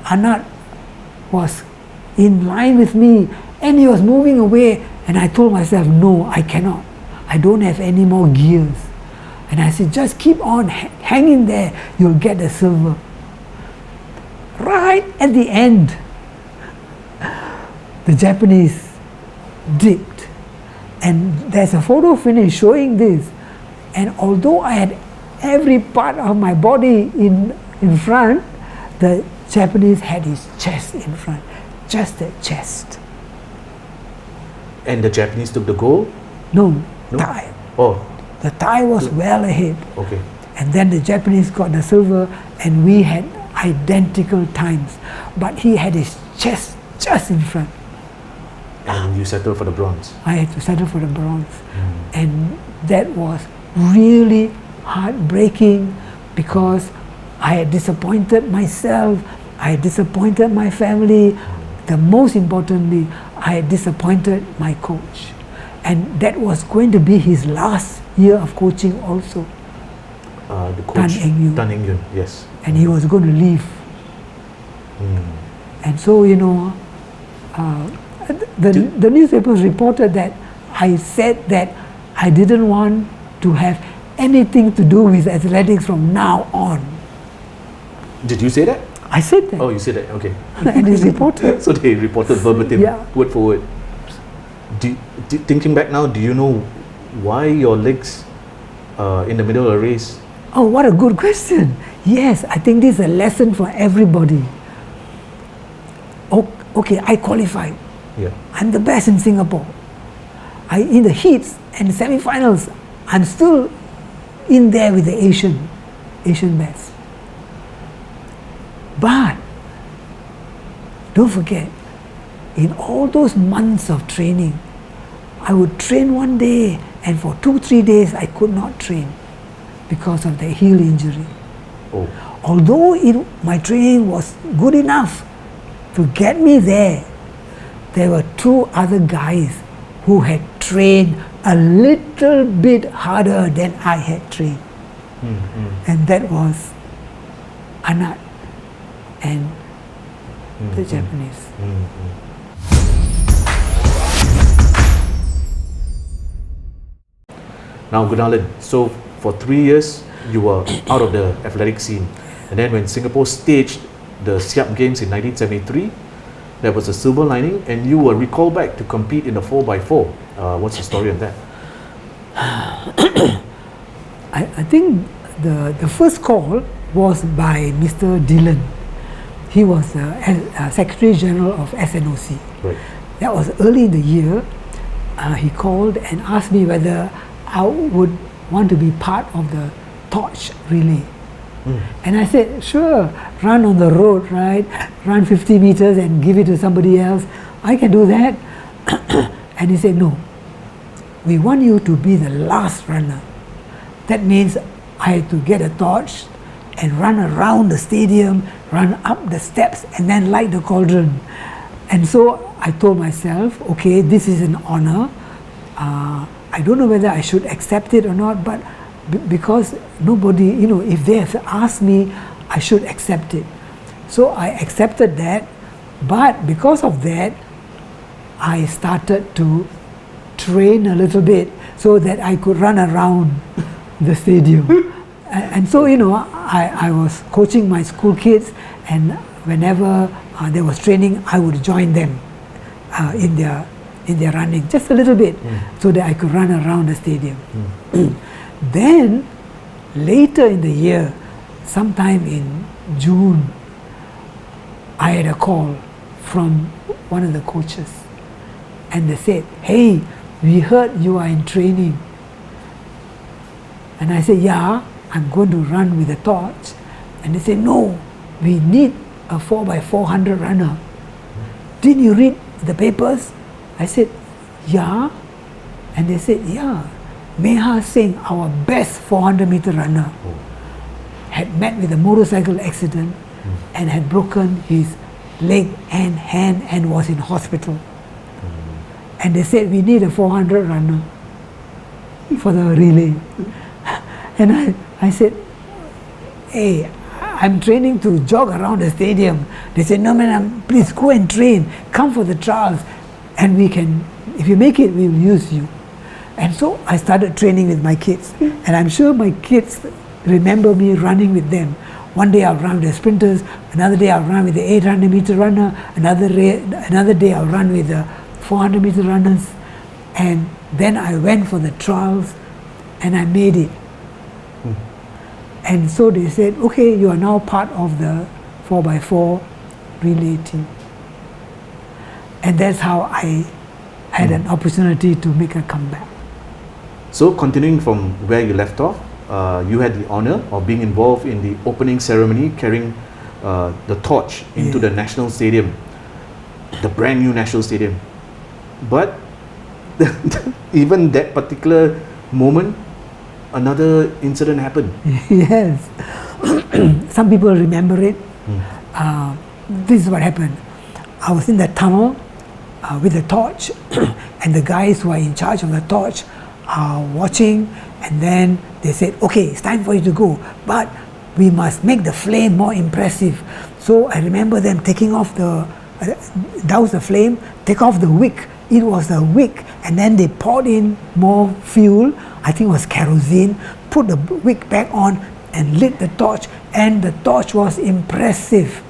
Anat was in line with me, and he was moving away, and I told myself, no, I cannot. I don't have any more gears. And I said, just keep on hanging there, you'll get the silver. Right at the end, the Japanese dipped, and there's a photo finish showing this, and although I had every part of my body in front, the Japanese had his chest in front, just the chest. And the Japanese took the gold? No, No? Thai. Oh, The Thai was well ahead, okay. and then the Japanese got the silver, and we had identical times, but he had his chest just in front. And you settled for the bronze. I had to settle for the bronze, and that was really heartbreaking, because I had disappointed myself, I had disappointed my family, the most importantly, I had disappointed my coach, and that was going to be his last year of coaching also. The coach, Tan Eng Yun. Tan Eng Yun, yes. And he was going to leave. And so, the newspapers reported that I said that I didn't want to have anything to do with athletics from now on. Did you say that? I said that. Oh, you said that, okay. And it's reported. So they reported verbatim, Yeah. word for word. Thinking back now, do you know why your legs in the middle of a race? Oh, what a good question. Yes, I think this is a lesson for everybody. Okay, I qualified. Yeah. I'm the best in Singapore. In the heats and semi-finals, I'm still in there with the Asian best. But don't forget, in all those months of training, I would train one day, and for 2-3 days I could not train because of the heel injury. Oh. Although my training was good enough to get me there, there were 2 other guys who had trained a little bit harder than I had trained. And that was Anat and the Japanese. Now, Kunalan, so for 3 years, you were out of the athletic scene. And then when Singapore staged the Siap Games in 1973, there was a silver lining, and you were recalled back to compete in the 4x4. What's the story on that? I think the first call was by Mr. Dillon. He was Secretary General of SNOC. Right. That was early in the year. He called and asked me whether I would want to be part of the torch relay. And I said, sure, run on the road, right? Run 50 meters and give it to somebody else. I can do that. And he said, no, we want you to be the last runner. That means I had to get a torch and run around the stadium, run up the steps, and then light the cauldron. And so I told myself, okay, this is an honor. I don't know whether I should accept it or not, but because nobody, if they have asked me, I should accept it. So I accepted that, but because of that, I started to train a little bit so that I could run around the stadium. And so, I was coaching my school kids, and whenever there was training, I would join them in their running, just a little bit, so that I could run around the stadium. Then, later in the year, sometime in June, I had a call from one of the coaches, and they said, "Hey, we heard you are in training." And I said, "Yeah, I'm going to run with a torch." And they said, "No, we need a 4x400 runner. Didn't you read the papers?" I said, "Yeah." And they said, "Yeah, Meha Singh, our best 400-meter runner, had met with a motorcycle accident and had broken his leg and hand and was in hospital." And they said, "We need a 400 runner for the relay." And I said, "Hey, I'm training to jog around the stadium." They said, "No, man, please go and train. Come for the trials. And we can, if you make it, we'll use you." And so I started training with my kids. And I'm sure my kids remember me running with them. One day I'll run with the sprinters, another day I'll run with the 800-meter runner, another day I'll run with the 400-meter runners. And then I went for the trials and I made it. And so they said, "Okay, you are now part of the 4x4 relay team." And that's how I had an opportunity to make a comeback. So continuing from where you left off, you had the honor of being involved in the opening ceremony, carrying the torch into the National Stadium, the brand new National Stadium. But even that particular moment, another incident happened. Yes. Some people remember it. This is what happened. I was in the tunnel with the torch, and the guys who are in charge of the torch are watching, and then they said, "Okay, it's time for you to go, but we must make the flame more impressive." So I remember them taking off douse the flame, take off the wick. It was a wick, and then they poured in more fuel, I think it was kerosene, put the wick back on and lit the torch, and the torch was impressive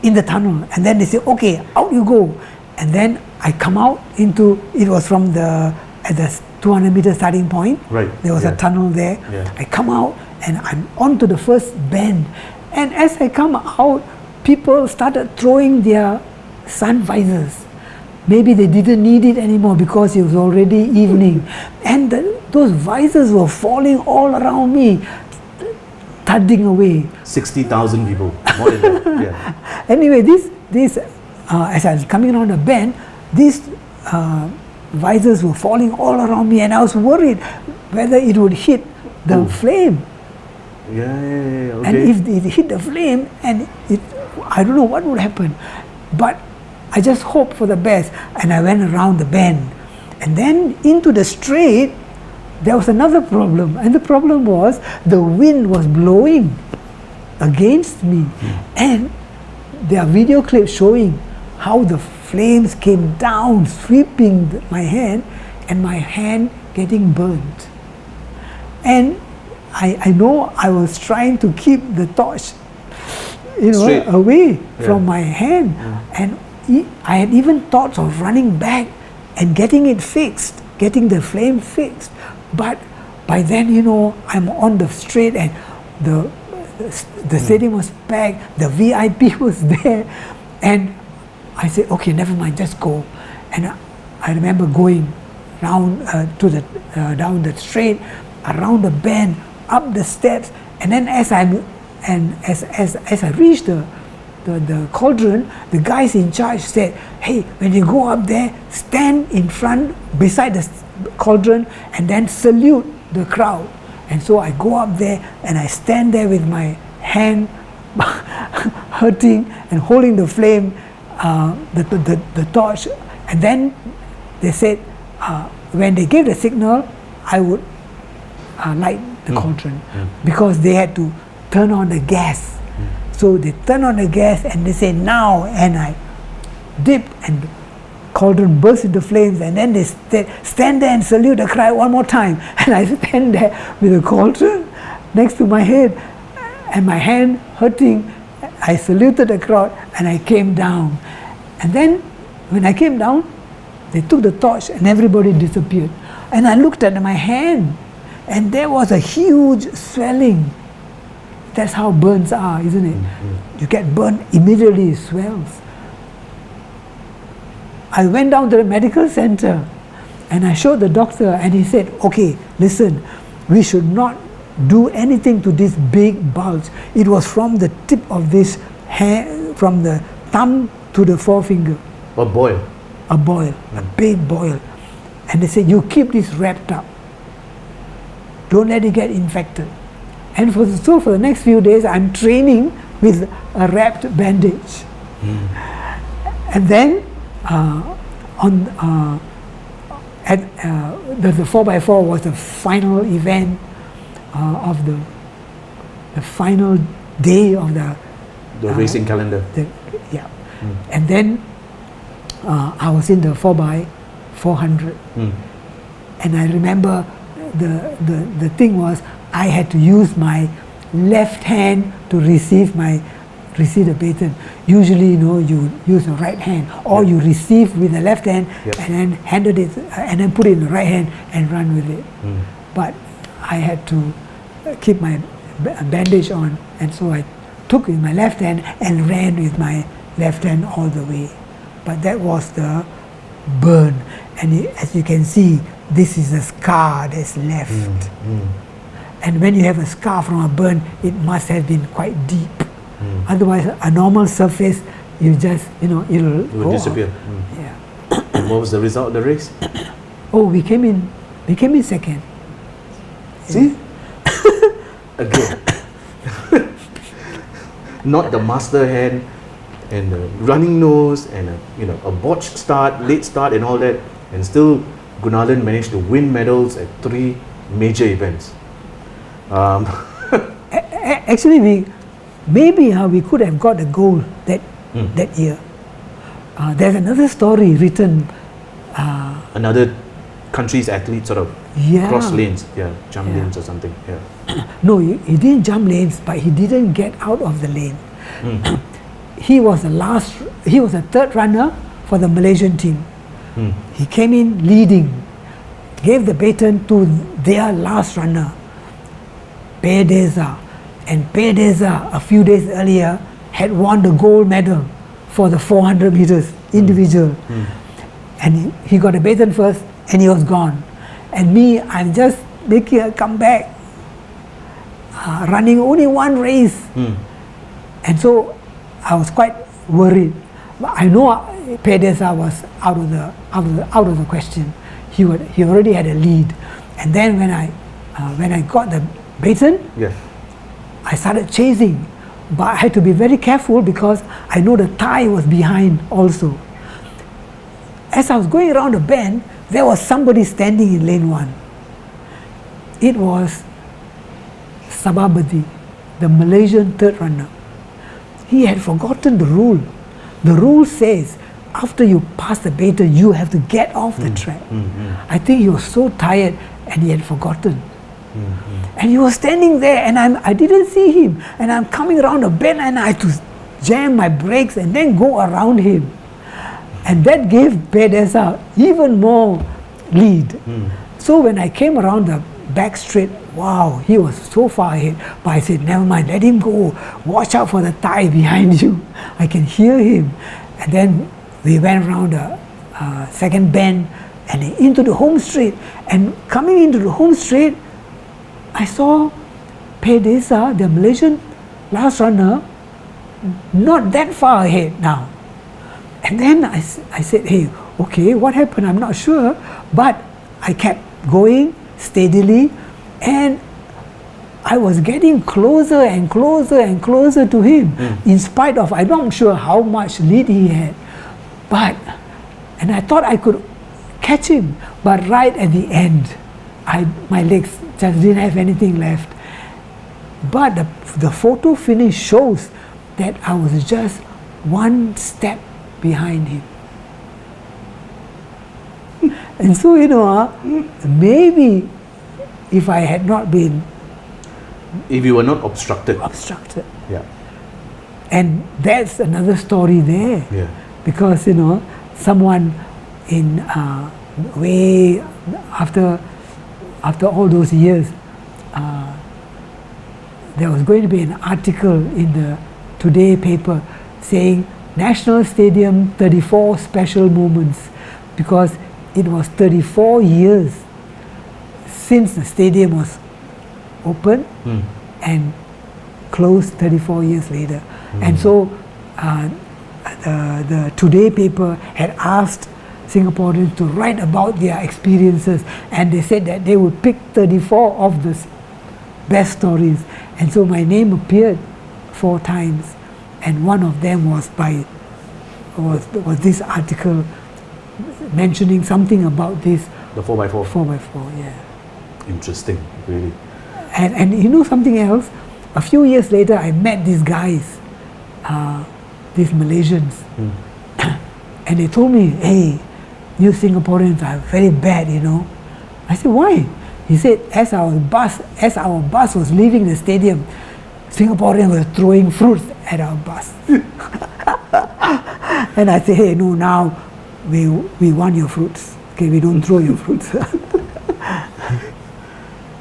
in the tunnel. And then they said, "Okay, out you go." And then I come out into, it was from at the 200-meter starting point. Right. There was a tunnel there. Yeah. I come out and I'm onto the first bend. And as I come out, people started throwing their sun visors. Maybe they didn't need it anymore because it was already evening. And those visors were falling all around me, thudding away. 60,000 people, more than that. Yeah. Anyway, this as I was coming around the bend, these visors were falling all around me, and I was worried whether it would hit the flame. Yeah, okay. And if it hit the flame, and I don't know what would happen. But I just hoped for the best, and I went around the bend. And then into the straight, there was another problem, and the problem was the wind was blowing against me. And there are video clips showing how the flames came down, sweeping my hand, and my hand getting burnt. And I know I was trying to keep the torch, Straight. away from my hand. And I had even thoughts of running back and getting it fixed, getting the flame fixed. But by then, I'm on the straight, and the stadium was packed, the VIP was there, and I said, "Okay, never mind, just go." And I remember going down down the straight, around the bend, up the steps, and then as I reached the cauldron, the guys in charge said, "Hey, when you go up there, stand in front beside the cauldron and then salute the crowd." And so I go up there and I stand there with my hand hurting and holding the flame, the torch. And then they said, when they gave the signal, I would light the cauldron, because they had to turn on the gas. So they turn on the gas and they say now, and I dip and cauldron burst into flames, and then they stand there and salute the crowd one more time. And I stand there with a cauldron next to my head and my hand hurting. I saluted the crowd and I came down. And then when I came down, they took the torch and everybody disappeared. And I looked at my hand and there was a huge swelling. That's how burns are, isn't it? You get burned, immediately it swells. I went down to the medical center and I showed the doctor, and he said, okay, listen, we should not do anything to this big bulge. It was from the tip of this hair, from the thumb to the forefinger. A boil. A boil, a big boil. And they said, you keep this wrapped up. Don't let it get infected. And so for the next few days, I'm training with a wrapped bandage. And then the 4x4 was the final event of the final day of the racing calendar. And then I was in the 4x400, and I remember the thing was I had to use my left hand to receive the baton. Usually, you use the right hand, or you receive with the left hand and then handed it, and then put it in the right hand and run with it. But I had to keep my bandage on, and so I took with my left hand and ran with my left hand all the way. But that was the burn, and as you can see, this is a scar that's left. And when you have a scar from a burn, it must have been quite deep. Otherwise, a normal surface, you just, it will disappear. And what was the result of the race? Oh, we came in second. See? Again. Not the master hand and the running nose and a botched start, late start and all that, and still Kunalan managed to win medals at 3 major events. Actually, we could have got a gold that year. There's another story written. Another country's athlete sort of cross lanes, jump lanes or something. No, he didn't jump lanes, but he didn't get out of the lane. He was the third runner for the Malaysian team. He came in leading, gave the baton to their last runner, Pedeza. And Pedeza, a few days earlier, had won the gold medal for the 400 meters individual. And he got a baton first, and he was gone. And me, I'm just making a comeback, running only one race. And so I was quite worried. But I know Pedeza was out of the question. He already had a lead. And then when I got the baton, I started chasing, but I had to be very careful because I know the Thai was behind also. As I was going around the bend, there was somebody standing in lane 1. It was Sababadi, the Malaysian third runner. He had forgotten the rule. The rule says after you pass the baton, you have to get off the track. I think he was so tired and he had forgotten. And he was standing there, and I didn't see him, and I'm coming around a bend, and I had to jam my brakes and then go around him. And that gave Pedeza even more lead. So when I came around the back straight, wow, he was so far ahead. But I said, never mind, let him go. Watch out for the Thai behind you. I can hear him. And then we went around the second bend and into the home straight. And coming into the home straight, I saw Pedeza, the Malaysian last runner, not that far ahead now. And then I said, hey, okay, what happened? I'm not sure. But I kept going steadily, and I was getting closer and closer and closer to him, in spite of, I'm not sure how much lead he had. And I thought I could catch him, but right at the end, my legs just didn't have anything left. But the photo finish shows that I was just one step behind him. And so, maybe if I had not been If you were not obstructed. Yeah. And that's another story there. Yeah. Because, someone in way after all those years, there was going to be an article in the Today paper saying National Stadium 34 special moments, because it was 34 years since the stadium was open and closed 34 years later. And so the Today paper had asked Singaporeans to write about their experiences, and they said that they would pick 34 of the best stories. And so my name appeared 4 times, and one of them was this article mentioning something about this The 4x4. 4x4, yeah. Interesting, really. And something else? A few years later, I met these guys, these Malaysians, and they told me, "Hey, you Singaporeans are very bad, I said, "Why?" He said, as our bus was leaving the stadium, Singaporeans were throwing fruits at our bus. And I said, "Hey, no, now we want your fruits. Okay, we don't throw your fruits."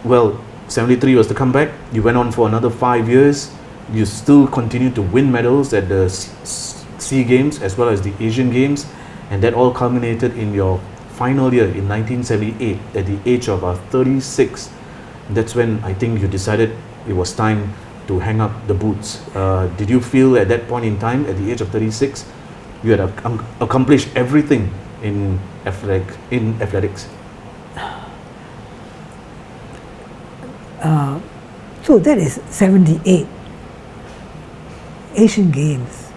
Well, 73 was the comeback. You went on for another 5 years. You still continued to win medals at the SEA Games as well as the Asian Games, and that all culminated in your final year in 1978 at the age of 36. That's when I think you decided it was time to hang up the boots. Did you feel at that point in time, at the age of 36, you had accomplished everything in athletics? So that is 78 Asian Games.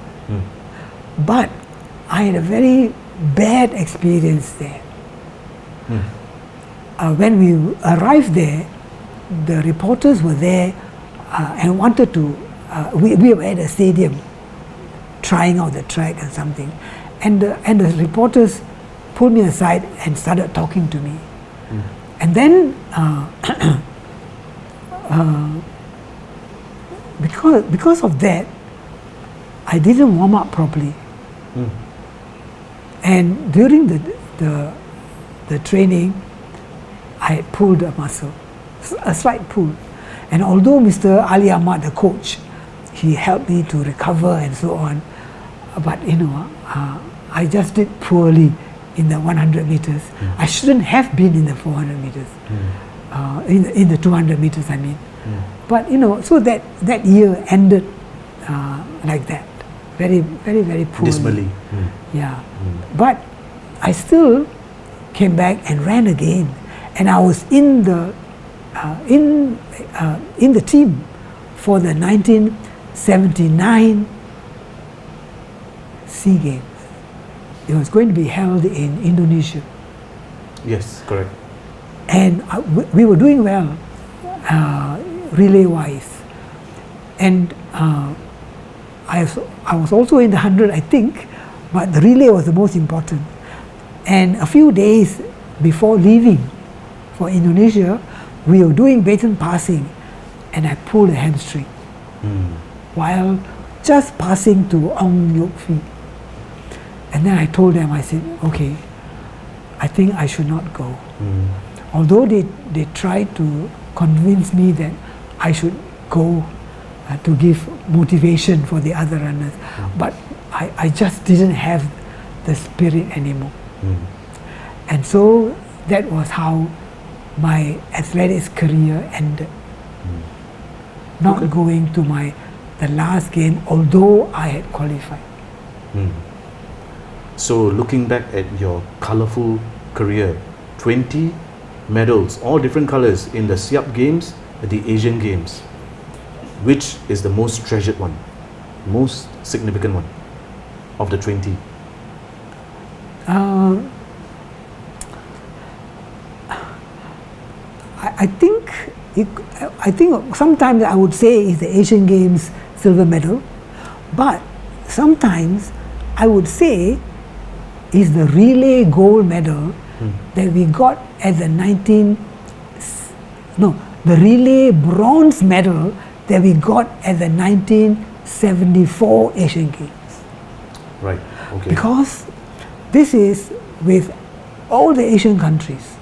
But I had a very bad experience there. When we arrived there, the reporters were there and wanted to, we were at a stadium trying out the track and something, and the reporters pulled me aside and started talking to me. And then because of that, I didn't warm up properly. And during the training, I had pulled a muscle, a slight pull. And although Mr. Ali Ahmad, the coach, he helped me to recover and so on, but I just did poorly in the 100 meters. I shouldn't have been in the 400 meters, in the 200 meters, I mean. But so that year ended like that, very, very, very poorly. Dismally. Yeah, but I still came back and ran again, and I was in the team for the 1979 SEA Games. It was going to be held in Indonesia. Yes, correct. And we were doing well, relay-wise. And I was also in the 100, I think, but the relay was the most important. And a few days before leaving for Indonesia, we were doing baton passing, and I pulled a hamstring while just passing to Ong Yok Fi. And then I told them, I said, okay, I think I should not go. Although they tried to convince me that I should go to give motivation for the other runners, but I just didn't have the spirit anymore. And so that was how my athletics career ended. Not going to the last game, although I had qualified. So looking back at your colorful career, 20 medals, all different colors in the Siap Games at the Asian Games, which is the most treasured one, most significant one of the 20? I think sometimes I would say it's the Asian Games silver medal, but sometimes I would say is the relay gold medal that we got at the the relay bronze medal that we got at the 1974 Asian Games. Right, okay. Because this is with all the Asian countries.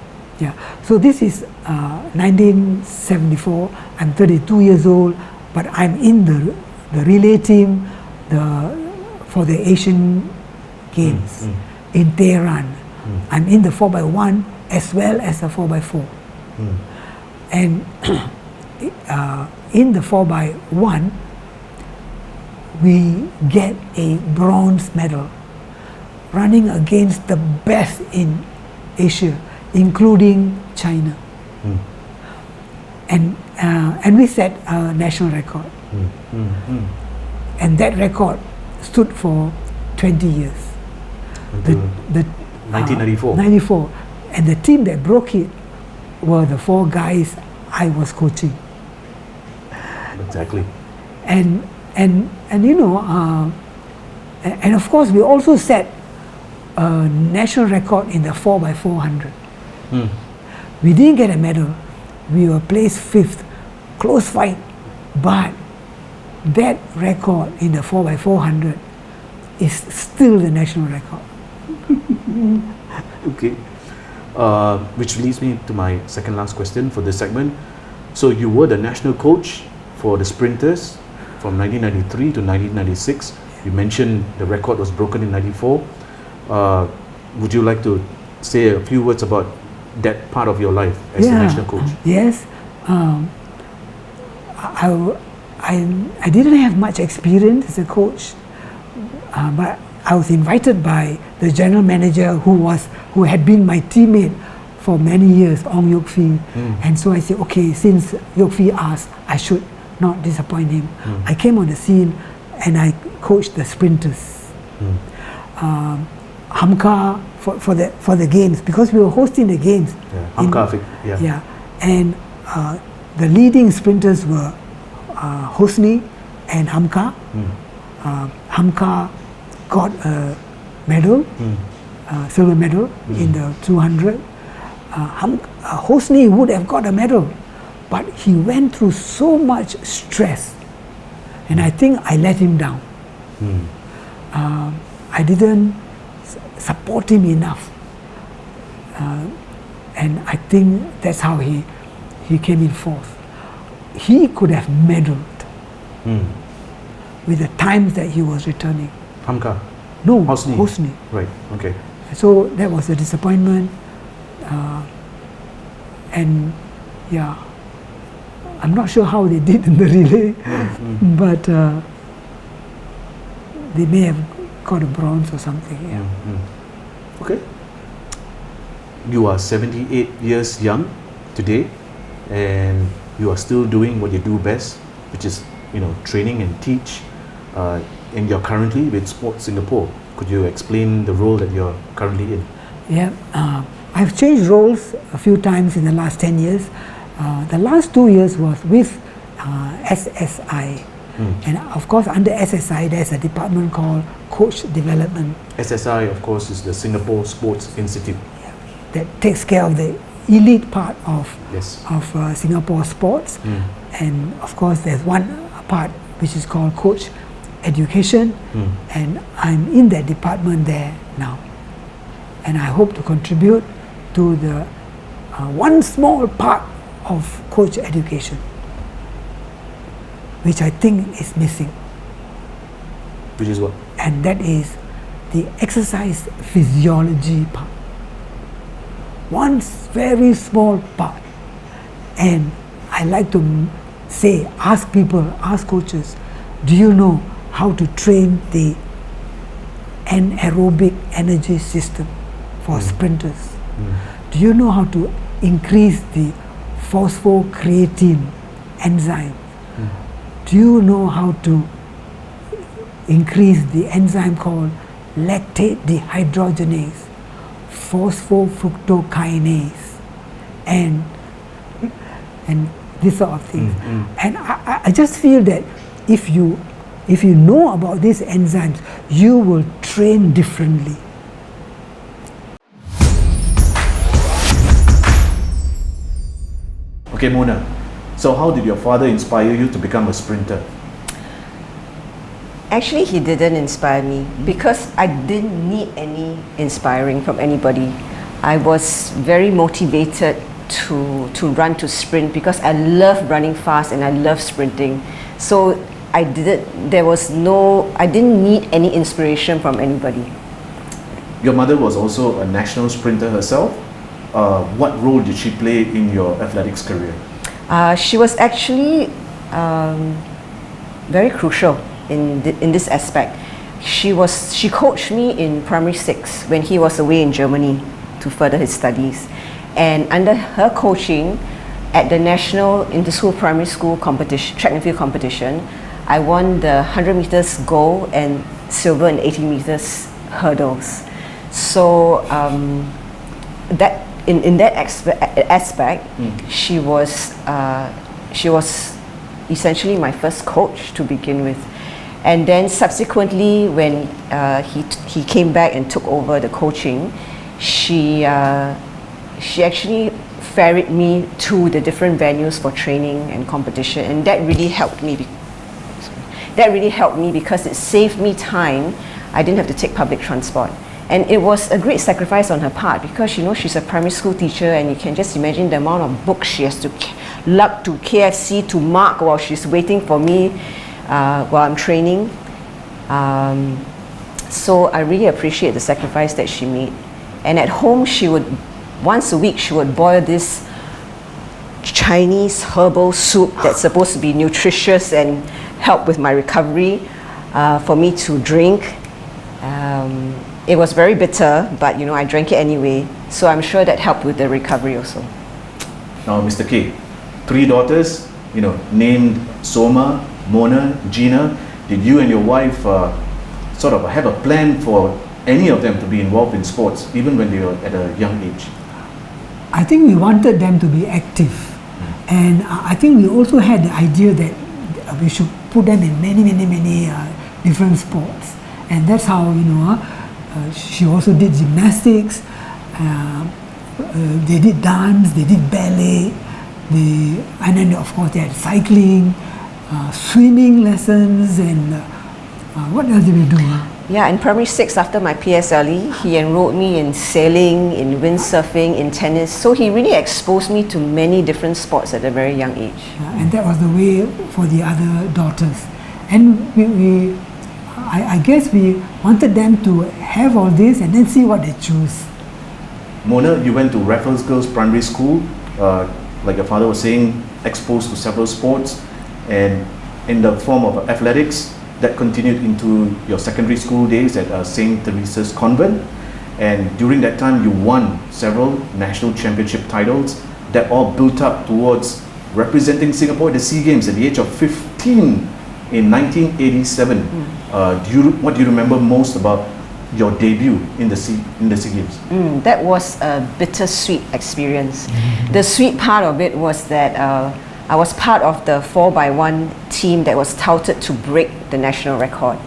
Yeah. So this is 1974. I'm 32 years old, but I'm in the relay team for the Asian Games in Tehran. I'm in the 4x1 as well as the 4x4. And in the 4x1, we get a bronze medal running against the best in Asia, including China. And we set a national record. And that record stood for 20 years. Until 1994. 94. And the team that broke it were the 4 guys I was coaching. Exactly. And you know, and of course we also set a national record in the 4x400. We didn't get a medal. We were placed 5th, close fight, but that record in the 4x400 is still the national record. Okay. Which leads me to my second last question for this segment. So you were the national coach for the sprinters from 1993 to 1996. You mentioned the record was broken in 94. Would you like to say a few words about that part of your life as the national coach? Yes. I didn't have much experience as a coach, but I was invited by the general manager who had been my teammate for many years, Ong Yok-Fee. And so I said, okay, since Yok-Fee asked, I should not disappoint him. I came on the scene and I coached the sprinters. Hamka for the games, because we were hosting the games. Hamka, And the leading sprinters were Hosni and Hamka. Hamka got a medal, silver medal in the 200. Hosni would have got a medal, but he went through so much stress, and I think I let him down. I didn't support him enough, and I think that's how he came in 4th. He could have medaled with the times that he was returning. Hamka? No, Hosni. Hosni. Right, okay. So that was a disappointment, and yeah, I'm not sure how they did in the relay, but they may have got a bronze or something. Okay. You are 78 years young today, and you are still doing what you do best, which is, you know, training and teach. And you're currently with Sports Singapore. Could you explain the role that you're currently in? Yeah, I've changed roles a few times in the last 10 years. The last 2 years was with SSI. And of course, under SSI, there's a department called Coach Development. SSI, of course, is the Singapore Sports Institute. That takes care of the elite part of Singapore sports. And of course, there's one part which is called Coach Education, and I'm in that department there now. And I hope to contribute to the one small part of coach education, which I think is missing. Which is what? And that is the exercise physiology part. One very small part. And I like to ask coaches, do you know how to train the anaerobic energy system for sprinters? Do you know how to increase the phosphocreatine enzyme. Do you know how to increase the enzyme called lactate dehydrogenase, phosphofructokinase, and this sort of things? And I just feel that if you know about these enzymes, you will train differently. Okay, Mona. So how did your father inspire you to become a sprinter? Actually, he didn't inspire me because I didn't need any inspiring from anybody. I was very motivated to run, to sprint, because I love running fast and I love sprinting. So I didn't need any inspiration from anybody. Your mother was also a national sprinter herself. What role did she play in your athletics career? She was actually very crucial in this aspect. She coached me in primary 6 when he was away in Germany to further his studies. And under her coaching, at the national inter-school primary school competition, track and field competition, I won the 100 meters gold and silver in 80 meters hurdles. So that in that aspect, she was essentially my first coach to begin with. And then subsequently, when he came back and took over the coaching, she actually ferried me to the different venues for training and competition, and that really helped me. Because it saved me time. I didn't have to take public transport. And it was a great sacrifice on her part, because you know she's a primary school teacher, and you can just imagine the amount of books she has to lug to KFC to mark while she's waiting for me while I'm training. So I really appreciate the sacrifice that she made. And at home, once a week, she would boil this Chinese herbal soup that's supposed to be nutritious and help with my recovery for me to drink. It was very bitter, but you know, I drank it anyway. So I'm sure that helped with the recovery also. Now, Mr. K, 3 daughters, named Soma, Mona, Gina. Did you and your wife sort of have a plan for any of them to be involved in sports, even when they were at a young age? I think we wanted them to be active. And I think we also had the idea that we should put them in many different sports. And that's how, she also did gymnastics, they did dance, they did ballet, and then of course they had cycling, swimming lessons, and what else did we do? Yeah, in primary 6, after my PSLE, he enrolled me in sailing, in windsurfing, in tennis. So he really exposed me to many different sports at a very young age. And that was the way for the other daughters. And I guess we wanted them to have all this and then see what they choose. Mona, you went to Raffles Girls Primary School, like your father was saying, exposed to several sports, and in the form of athletics, that continued into your secondary school days at St. Teresa's Convent. And during that time, you won several national championship titles that all built up towards representing Singapore at the SEA Games at the age of 15 in 1987. What do you remember most about your debut in the SEA Games? That was a bittersweet experience. The sweet part of it was that I was part of the 4x1 team that was touted to break the national record.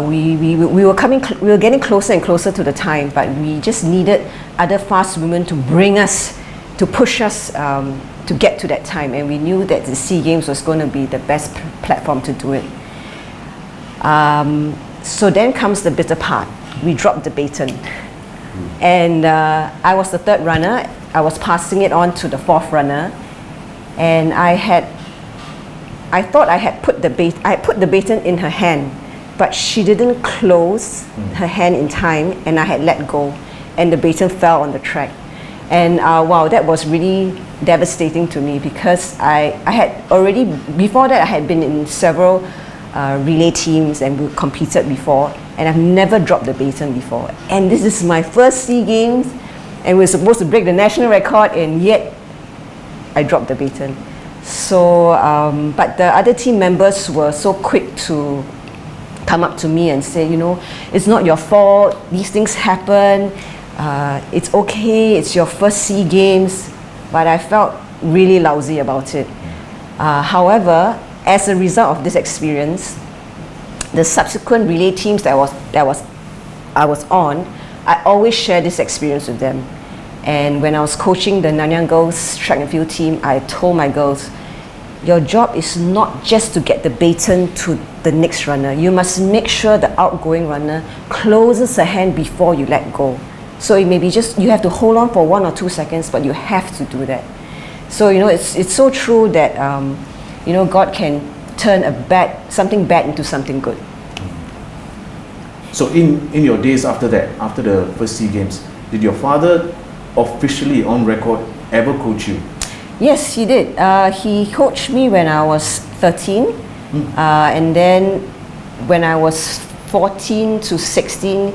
We were getting closer and closer to the time, but we just needed other fast women to push us to get to that time, and we knew that the SEA Games was going to be the best platform to do it. So then comes the bitter part. We dropped the baton, and I was the 3rd runner. I was passing it on to the 4th runner, and I thought I had put the baton in her hand, but she didn't close her hand in time, and I had let go, and the baton fell on the track. And wow, that was really devastating to me, because I had already, before that I had been in several relay teams and we competed before, and I've never dropped the baton before. And this is my first SEA Games, and we're supposed to break the national record, and yet I dropped the baton. So, but the other team members were so quick to come up to me and say, you know, it's not your fault, these things happen, it's okay, it's your first SEA Games, but I felt really lousy about it. However, as a result of this experience, the subsequent relay teams that I was on, I always share this experience with them. And when I was coaching the Nanyang girls track and field team, I told my girls, your job is not just to get the baton to the next runner. You must make sure the outgoing runner closes the hand before you let go. So it may be just, you have to hold on for 1 or 2 seconds, but you have to do that. So, you know, it's so true that, you know, God can turn something bad into something good. So in your days after that, after the first SEA Games, did your father officially on record ever coach you? Yes, he did. He coached me when I was 13, and then when I was 14 to 16,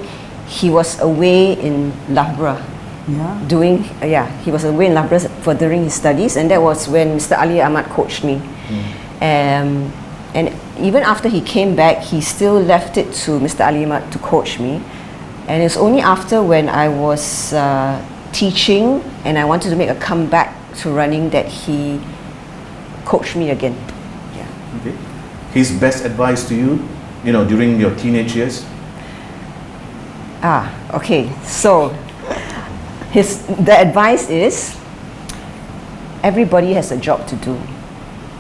he was away in Loughborough. He was away in Loughborough furthering his studies, and that was when Mr. Ali Ahmad coached me. And even after he came back, he still left it to Mr. Ali Ahmad to coach me. And it's only after when I was teaching and I wanted to make a comeback to running that he coached me again. Yeah. Okay. His best advice to you, you know, during your teenage years? Okay. So the advice is, everybody has a job to do.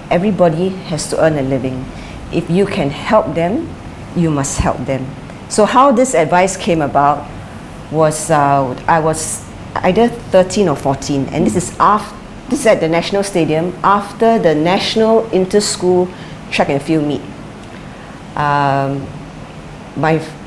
Everybody has to earn a living. If you can help them, you must help them. So how this advice came about was I was either 13 or 14, and this is at the National Stadium after the National Inter-School Track and Field meet.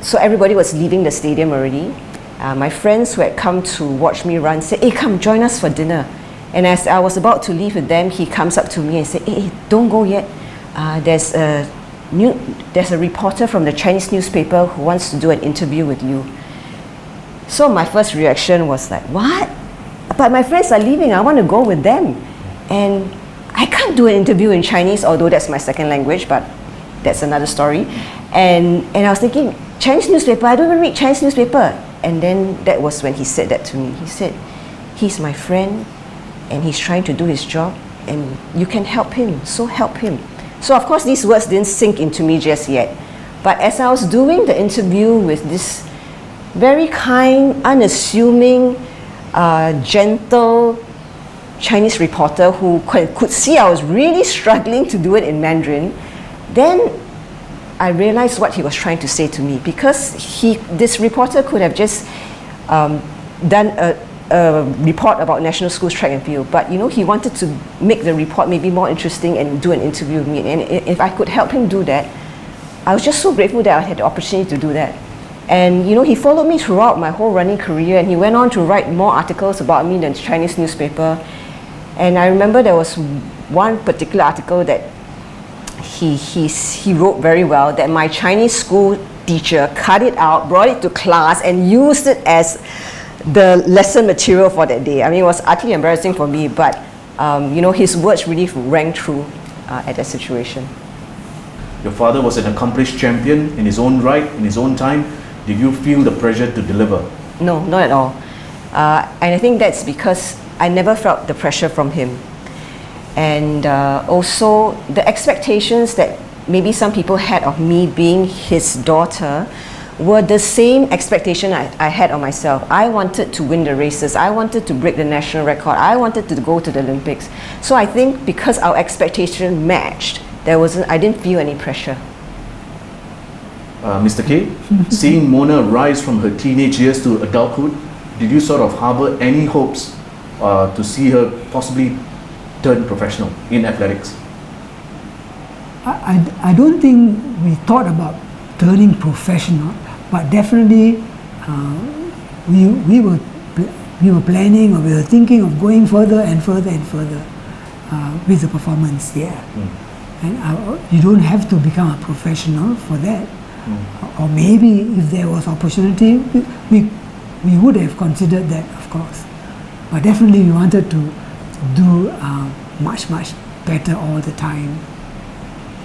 So everybody was leaving the stadium already. My friends who had come to watch me run said, "Hey, come join us for dinner." And as I was about to leave with them, he comes up to me and said, "Hey, don't go yet. There's a reporter from the Chinese newspaper who wants to do an interview with you." So my first reaction was like, what? But my friends are leaving, I want to go with them. And I can't do an interview in Chinese, although that's my second language, but that's another story. And I was thinking, Chinese newspaper, I don't even read Chinese newspaper. And then that was when he said that to me. He said, he's my friend and he's trying to do his job and you can help him, so help him. So of course these words didn't sink into me just yet. But as I was doing the interview with this very kind, unassuming, gentle Chinese reporter who could see I was really struggling to do it in Mandarin, then I realized what he was trying to say to me, because this reporter could have just done a report about National Schools Track and Field, but you know, he wanted to make the report maybe more interesting and do an interview with me, and if I could help him do that, I was just so grateful that I had the opportunity to do that. And you know, he followed me throughout my whole running career, and he went on to write more articles about me in the Chinese newspaper. And I remember there was one particular article that he wrote very well, that my Chinese school teacher cut it out, brought it to class and used it as the lesson material for that day. I mean, it was utterly embarrassing for me, but you know, his words really rang true at that situation. Your father was an accomplished champion in his own right, in his own time. Did you feel the pressure to deliver? No, not at all. And I think that's because I never felt the pressure from him. And also the expectations that maybe some people had of me being his daughter were the same expectation I had of myself. I wanted to win the races. I wanted to break the national record. I wanted to go to the Olympics. So I think because our expectation matched, I didn't feel any pressure. Mr. K, seeing Mona rise from her teenage years to adulthood, did you sort of harbor any hopes to see her possibly turn professional in athletics? I don't think we thought about turning professional, but definitely we were planning, or we were thinking of going further and further and further with the performance there. And you don't have to become a professional for that. Or maybe if there was opportunity, we would have considered that, of course. But definitely we wanted to do much better all the time.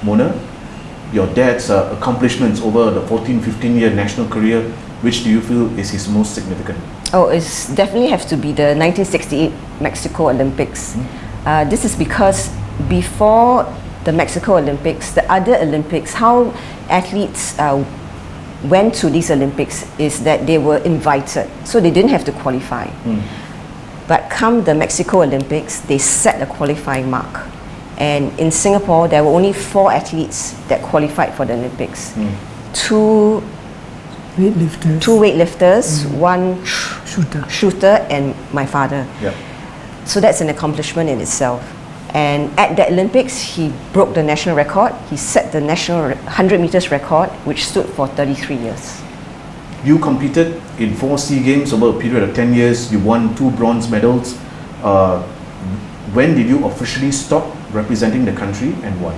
Mona, your dad's accomplishments over the 14-15-year national career, which do you feel is his most significant? Oh, it's definitely have to be the 1968 Mexico Olympics. This is because before the Mexico Olympics, the other Olympics, how athletes went to these Olympics is that they were invited, so they didn't have to qualify. But come the Mexico Olympics, they set a qualifying mark. And in Singapore, there were only 4 athletes that qualified for the Olympics. Two weightlifters, one shooter, and my father. Yep. So that's an accomplishment in itself. And at the Olympics, he broke the national record. He set the national 100 meters record, which stood for 33 years. You competed in 4 SEA Games over a period of 10 years. You won 2 bronze medals. When did you officially stop representing the country and why?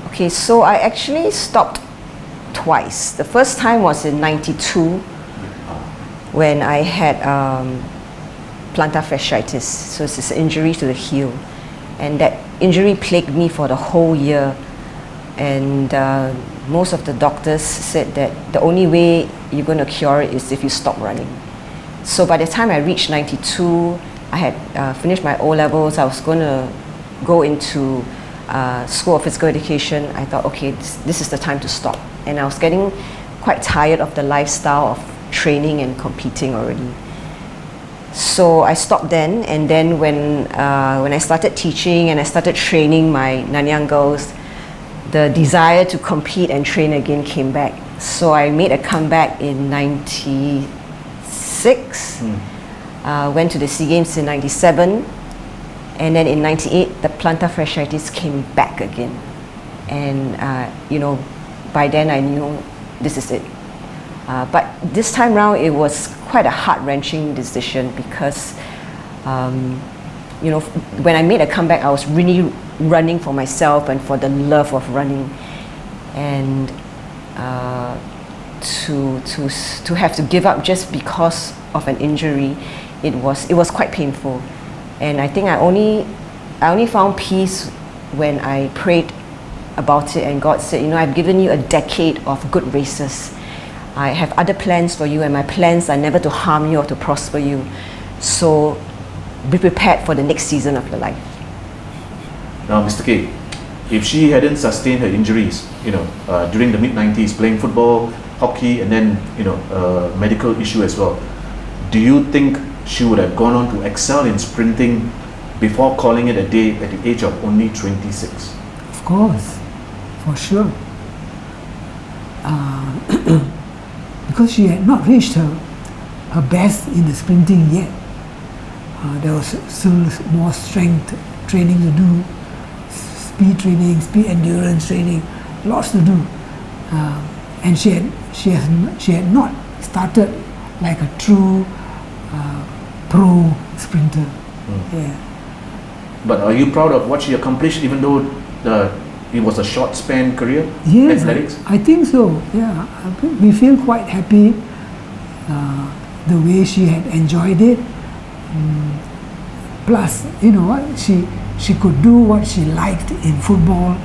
Okay, so I actually stopped twice. The first time was in '92 when I had plantar fasciitis. So it's an injury to the heel. And that injury plagued me for the whole year. And most of the doctors said that the only way you're going to cure it is if you stop running. So by the time I reached 92, I had finished my O-levels. I was going to go into School of Physical Education. I thought, okay, this is the time to stop. And I was getting quite tired of the lifestyle of training and competing already. So I stopped then, and then when I started teaching and I started training my Nanyang girls, the desire to compete and train again came back. So I made a comeback in '96, went to the SEA Games in '97, and then in '98 the plantar fasciitis came back again. And by then I knew this is it. But this time round, it was quite a heart-wrenching decision because, when I made a comeback, I was really running for myself and for the love of running, and to have to give up just because of an injury, it was quite painful. And I think I only found peace when I prayed about it, and God said, I've given you a decade of good races. I have other plans for you, and my plans are never to harm you or to prosper you. So be prepared for the next season of your life. Now, Mr. K, if she hadn't sustained her injuries, during the mid-90s, playing football, hockey, and then, a medical issue as well, do you think she would have gone on to excel in sprinting before calling it a day at the age of only 26? Of course, for sure. Because she had not reached her best in the sprinting yet. There was still more strength training to do, speed training, speed endurance training, lots to do. And she had not started like a true pro sprinter. Yeah. But are you proud of what she accomplished, even though it was a short span career? Yes, athletics? I think so. Yeah, we feel quite happy the way she had enjoyed it. Plus, she could do what she liked in football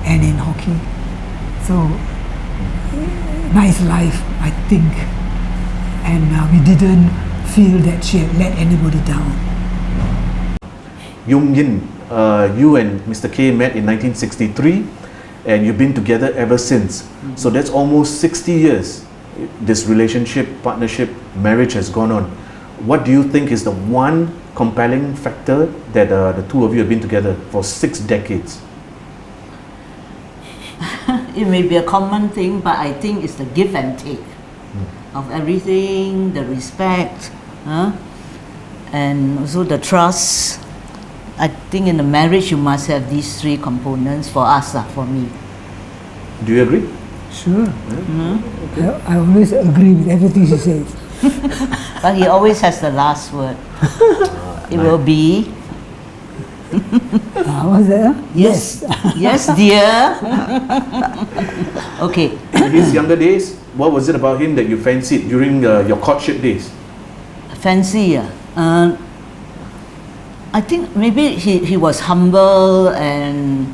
and in hockey. So nice life, I think. And we didn't feel that she had let anybody down. Yoong Ying, you and Mr. K met in 1963, and you've been together ever since. So that's almost 60 years. This relationship, partnership, marriage has gone on. What do you think is the one compelling factor that the two of you have been together for 6 decades? It may be a common thing, but I think it's the give and take of everything, the respect, and also the trust. I think in a marriage you must have these 3 components for us, for me. Do you agree? Sure. I always agree with everything she says. But he always has the last word. It will be. What's that? Yes. Yes, dear. Okay. In his younger days, what was it about him that you fancied during your courtship days? Fancy, I think maybe he was humble and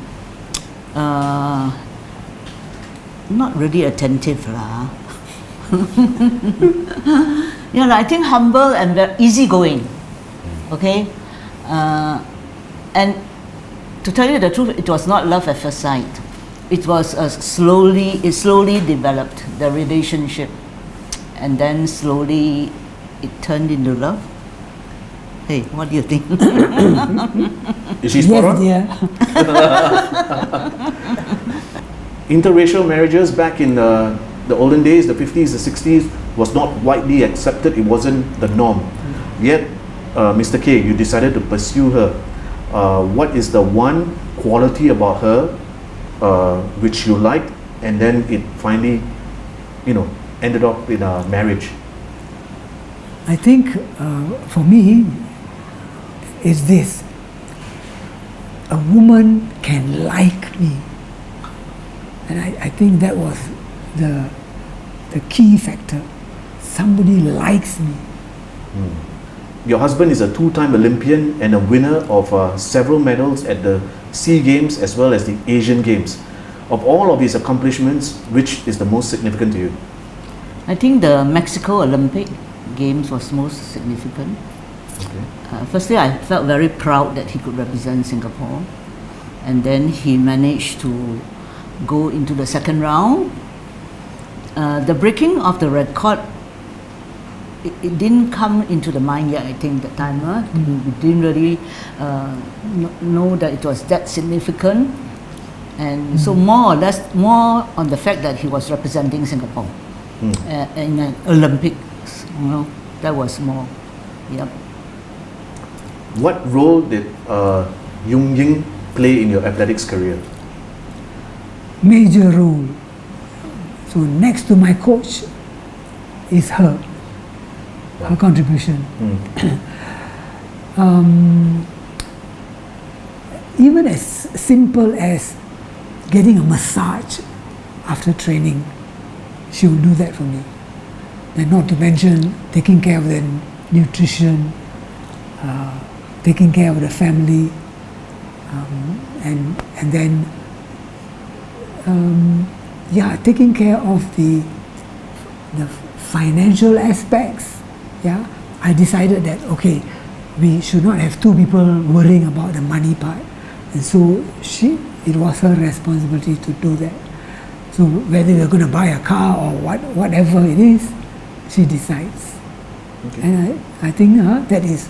not really attentive lah. Yeah, I think humble and very easygoing. Okay, and to tell you the truth, it was not love at first sight. It was it slowly developed the relationship, and then slowly it turned into love. Hey, what do you think? Is she spot on? Yes, dear. Interracial marriages back in the olden days, the 50s, the 60s, was not widely accepted. It wasn't the norm. Yet, Mr. K, you decided to pursue her. What is the one quality about her which you liked, and then it finally, ended up in a marriage? I think for me, is this: a woman can like me, and I think that was the key factor. Somebody likes me. Your husband is a two-time Olympian and a winner of several medals at the SEA Games as well as the Asian Games. Of all of his accomplishments, which is the most significant to you? I think the Mexico Olympic Games was most significant. Okay. Firstly, I felt very proud that he could represent Singapore, and then he managed to go into the second round. The breaking of the record, it didn't come into the mind yet, I think, that time. We didn't really know that it was that significant. And so more on the fact that he was representing Singapore in an Olympics, that was more. Yep. What role did Yoong Ying play in your athletics career? Major role. So next to my coach is her contribution. Even as simple as getting a massage after training, she will do that for me. And not to mention taking care of the nutrition, taking care of the family, and then taking care of the financial aspects. Yeah, I decided that we should not have two people worrying about the money part, and so it was her responsibility to do that. So whether we're going to buy a car or whatever it is, she decides. Okay. And I think that is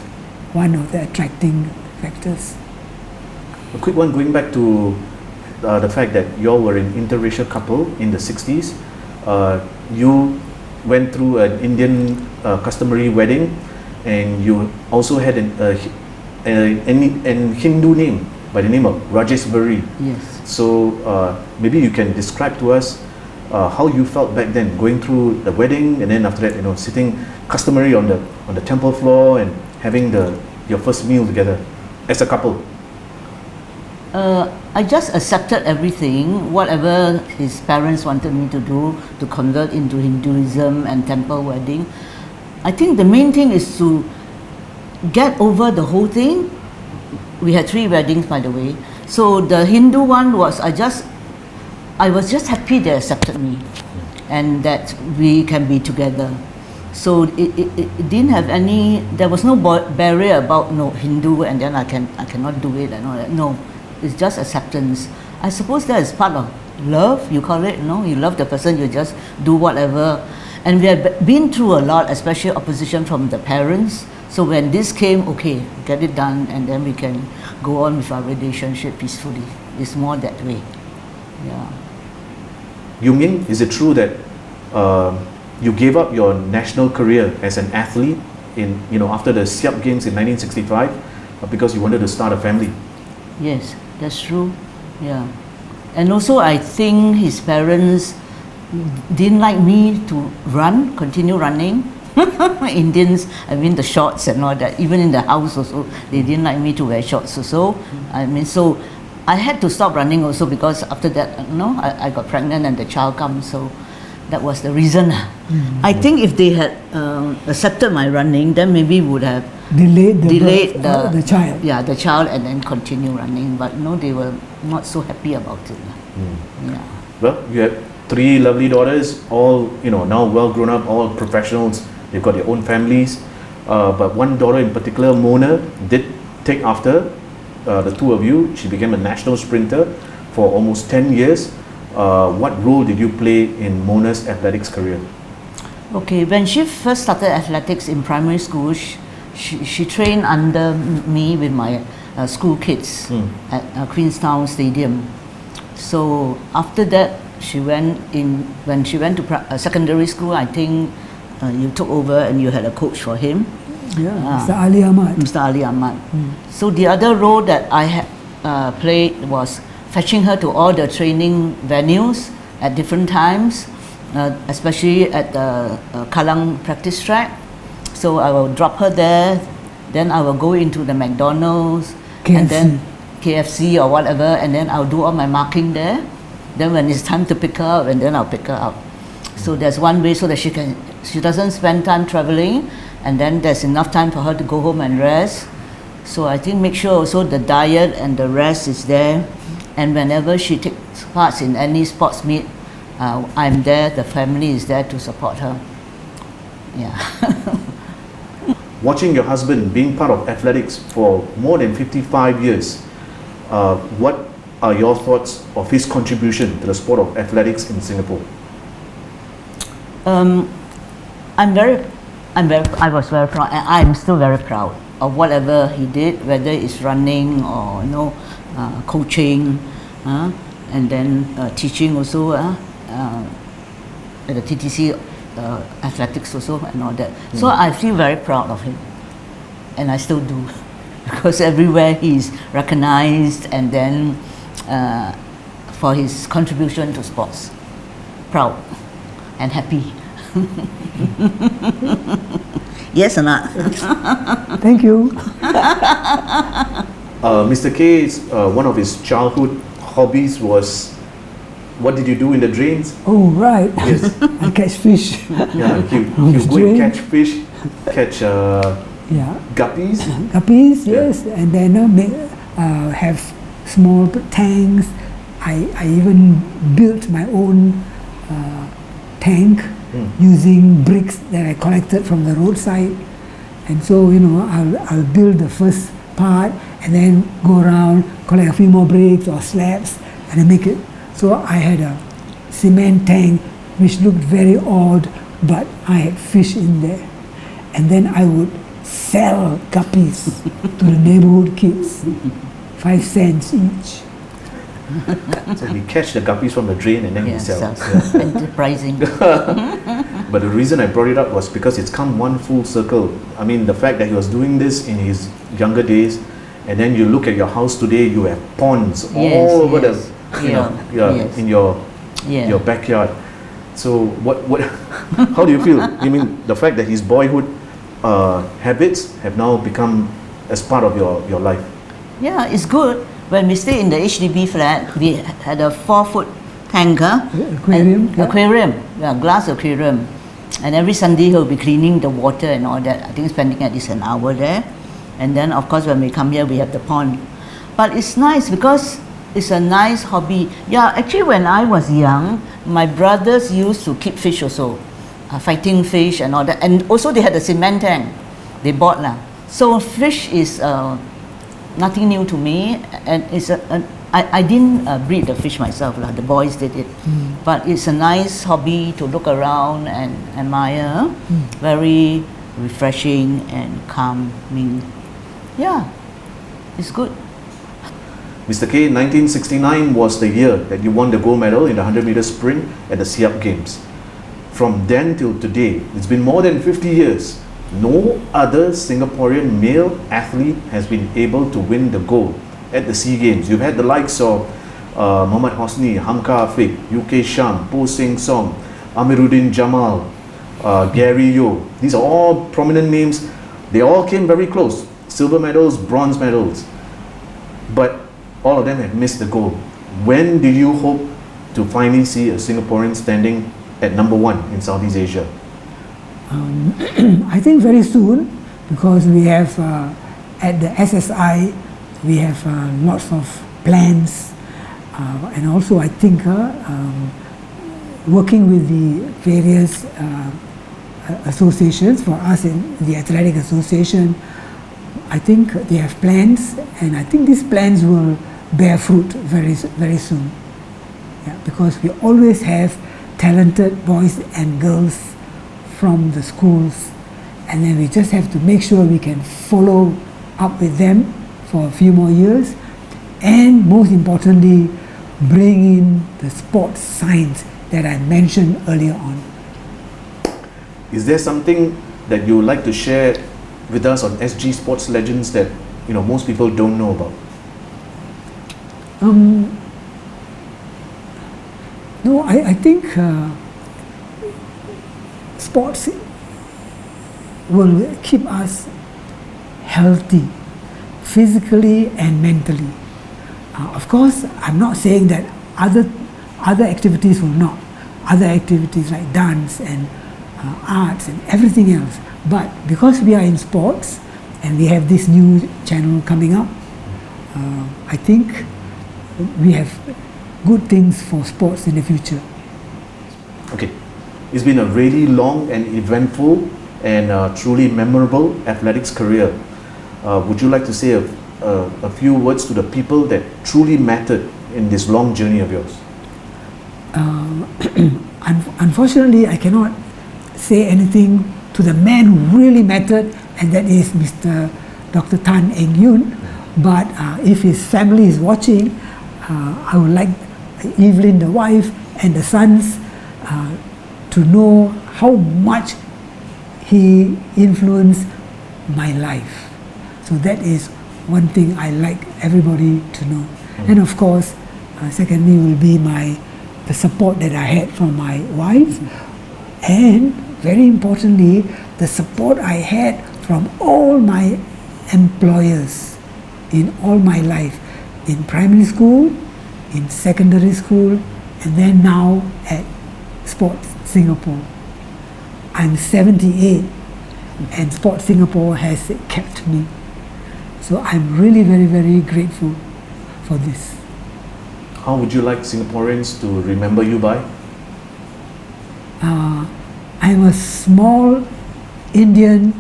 one of the attracting factors. A quick one, going back to the fact that you all were an interracial couple in the 60s. You went through an Indian customary wedding, and you also had a Hindu name by the name of Rajeshwari. Yes. So maybe you can describe to us how you felt back then, going through the wedding, and then after that, sitting customary on the temple floor and having your first meal together as a couple. I just accepted everything, whatever his parents wanted me to do, to convert into Hinduism and temple wedding. I think the main thing is to get over the whole thing. We had 3 weddings, by the way. So the Hindu one was, I was just happy they accepted me and that we can be together. So it didn't have any, there was no barrier about Hindu and then I cannot do it and all that. No. It's just acceptance. I suppose that is part of love, you call it, you love the person, you just do whatever. And we have been through a lot, especially opposition from the parents. So when this came, get it done, and then we can go on with our relationship peacefully. It's more that way. Yeah. Yoong Ying, is it true that you gave up your national career as an athlete after the SEA Games in 1965 because you wanted to start a family? Yes, that's true. Yeah. And also I think his parents didn't like me to continue running. Indians, the shorts and all that. Even in the house also, they didn't like me to wear shorts also. So I had to stop running also because after that, I got pregnant and the child comes. So that was the reason. I think if they had accepted my running, then maybe would have delayed delayed the child. Yeah, the child, and then continue running. But no, they were not so happy about it. Yeah. Well, you have 3 lovely daughters, all now well grown up, all professionals. They've got their own families. But one daughter in particular, Mona, did take after the two of you. She became a national sprinter for almost 10 years. What role did you play in Mona's athletics career? Okay, when she first started athletics in primary school, she trained under me with my school kids at Queenstown Stadium. So after that, when she went to secondary school, I think you took over and you had a coach for him. Yeah, Mr. Ali Ahmad. Mr. Ali Ahmad. So the other role that I had played was fetching her to all the training venues at different times, especially at the Kallang practice track. So I will drop her there, then I will go into the McDonald's, and then KFC or whatever, and then I'll do all my marking there. Then when it's time to pick her up, and then I'll pick her up. So there's one way so that she doesn't spend time traveling, and then there's enough time for her to go home and rest. So I think make sure also the diet and the rest is there, and whenever she takes part in any sports meet, I'm there, the family is there to support her. Yeah. Watching your husband being part of athletics for more than 55 years, what are your thoughts of his contribution to the sport of athletics in Singapore? I was very proud, and I'm still very proud of whatever he did, whether it's running or coaching, and then teaching also at the TTC athletics also and all that. So I feel very proud of him, and I still do, because everywhere he's recognized, and then for his contribution to sports. Proud and happy. Yes or not? Thank you. Mr. K's one of his childhood hobbies was, what did you do in the drains? Oh, right. Yes. I catch fish. Yeah, you go and catch fish, catch guppies. Guppies, yes. And then have small tanks. I even built my own tank using bricks that I collected from the roadside. And so, I'll build the first part and then go around, collect a few more bricks or slabs, and then make it. So I had a cement tank which looked very odd, but I had fish in there. And then I would sell guppies to the neighborhood kids, 5 cents each. So we catch the guppies from the drain and then we sell. Enterprising. But the reason I brought it up was because it's come one full circle. I mean, the fact that he was doing this in his younger days, and then you look at your house today, you have ponds all over in your backyard. So what how do you feel? You mean the fact that his boyhood habits have now become as part of your life? Yeah, it's good. When we stay in the HDB flat, we had a 4-foot tanker. Aquarium, glass aquarium. And every Sunday he'll be cleaning the water and all that. I think spending at least an hour there. And then of course when we come here we have the pond. But it's nice because it's a nice hobby. Yeah, actually when I was young, my brothers used to keep fish also. Fighting fish and all that. And also they had a cement tank. They bought lah. So fish is nothing new to me, and it's I didn't breed the fish myself lah. The boys did it, but it's a nice hobby to look around and admire. Very refreshing and calming. Yeah, it's good. Mr. K, 1969 was the year that you won the gold medal in the 100-meter sprint at the Siap Games. From then till today, it's been more than 50 years. No other Singaporean male athlete has been able to win the gold at the SEA Games. You've had the likes of Muhammad Hosni, Hamka Afiq, UK Sham, Po Seng Song, Amiruddin Jamal, Gary Yo. These are all prominent names. They all came very close. Silver medals, bronze medals. But all of them have missed the gold. When do you hope to finally see a Singaporean standing at #1 in Southeast Asia? I think very soon, because we have at the SSI we have lots of plans, and also I think working with the various associations. For us in the Athletic Association, I think they have plans, and I think these plans will bear fruit very soon. Yeah, because we always have talented boys and girls from the schools, and then we just have to make sure we can follow up with them for a few more years, and most importantly, bring in the sports science that I mentioned earlier on. Is there something that you would like to share with us on SG Sports Legends that most people don't know about? No, I think sports will keep us healthy, physically and mentally. Of course, I'm not saying that other activities will not. Other activities like dance and arts and everything else. But because we are in sports and we have this new channel coming up, I think we have good things for sports in the future. Okay, it's been a really long and eventful and truly memorable athletics career. Would you like to say a few words to the people that truly mattered in this long journey of yours? Unfortunately, I cannot say anything to the man who really mattered, and that is Mr. Dr. Tan Eng Yoon. But if his family is watching, I would like Evelyn, the wife, and the sons to know how much he influenced my life. So that is one thing I like everybody to know. And of course, secondly will be the support that I had from my wife, and very importantly, the support I had from all my employers in all my life, in primary school, in secondary school, and then now at Sports Singapore. I'm 78 and Sports Singapore has kept me. So I'm really very grateful for this. How would you like Singaporeans to remember you by? I'm a small Indian,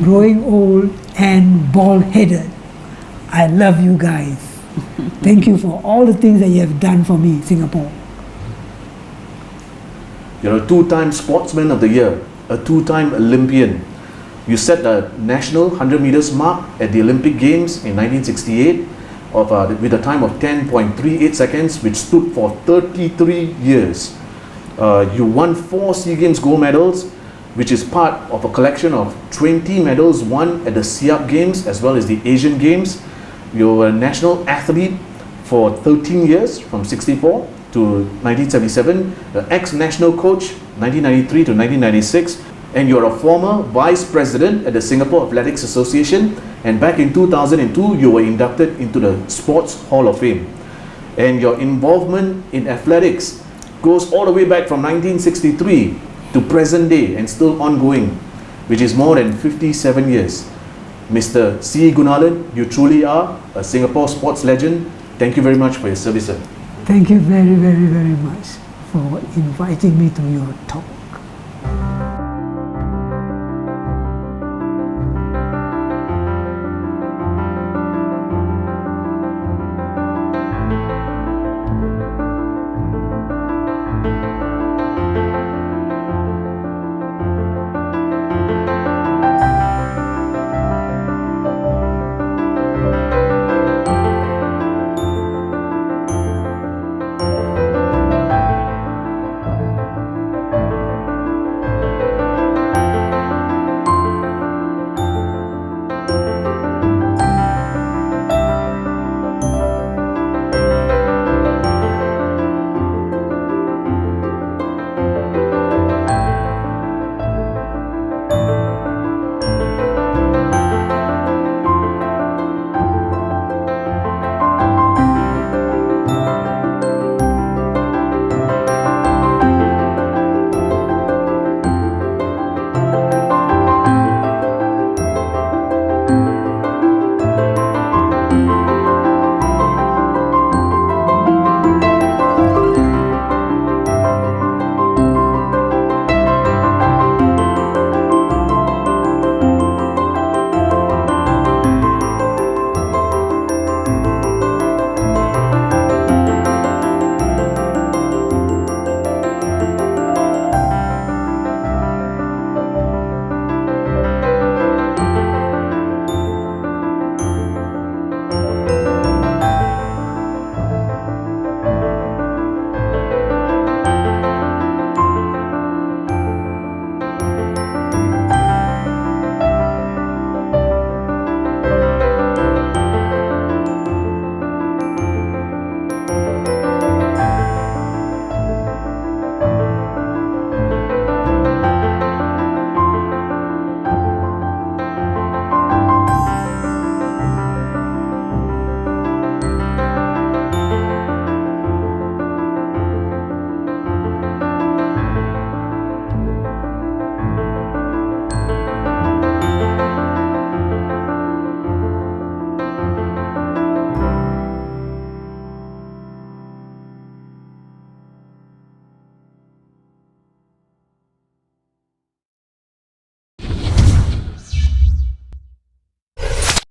growing old and bald-headed. I love you guys. Thank you for all the things that you have done for me, Singapore. You're a two-time Sportsman of the Year, a two-time Olympian. You set the national 100 meters mark at the Olympic Games in 1968 with a time of 10.38 seconds, which stood for 33 years. You won 4 SEA Games gold medals, which is part of a collection of 20 medals won at the Siap Games as well as the Asian Games. You were a national athlete for 13 years, from 64 to 1977, the ex-national coach 1993 to 1996, and you're a former vice president at the Singapore Athletics Association, and back in 2002 you were inducted into the Sports Hall of Fame. And your involvement in athletics goes all the way back from 1963 to present day and still ongoing, which is more than 57 years. Mr. C Kunalan, you truly are a Singapore sports legend. Thank you very much for your service, sir. Thank you very much for inviting me to your talk.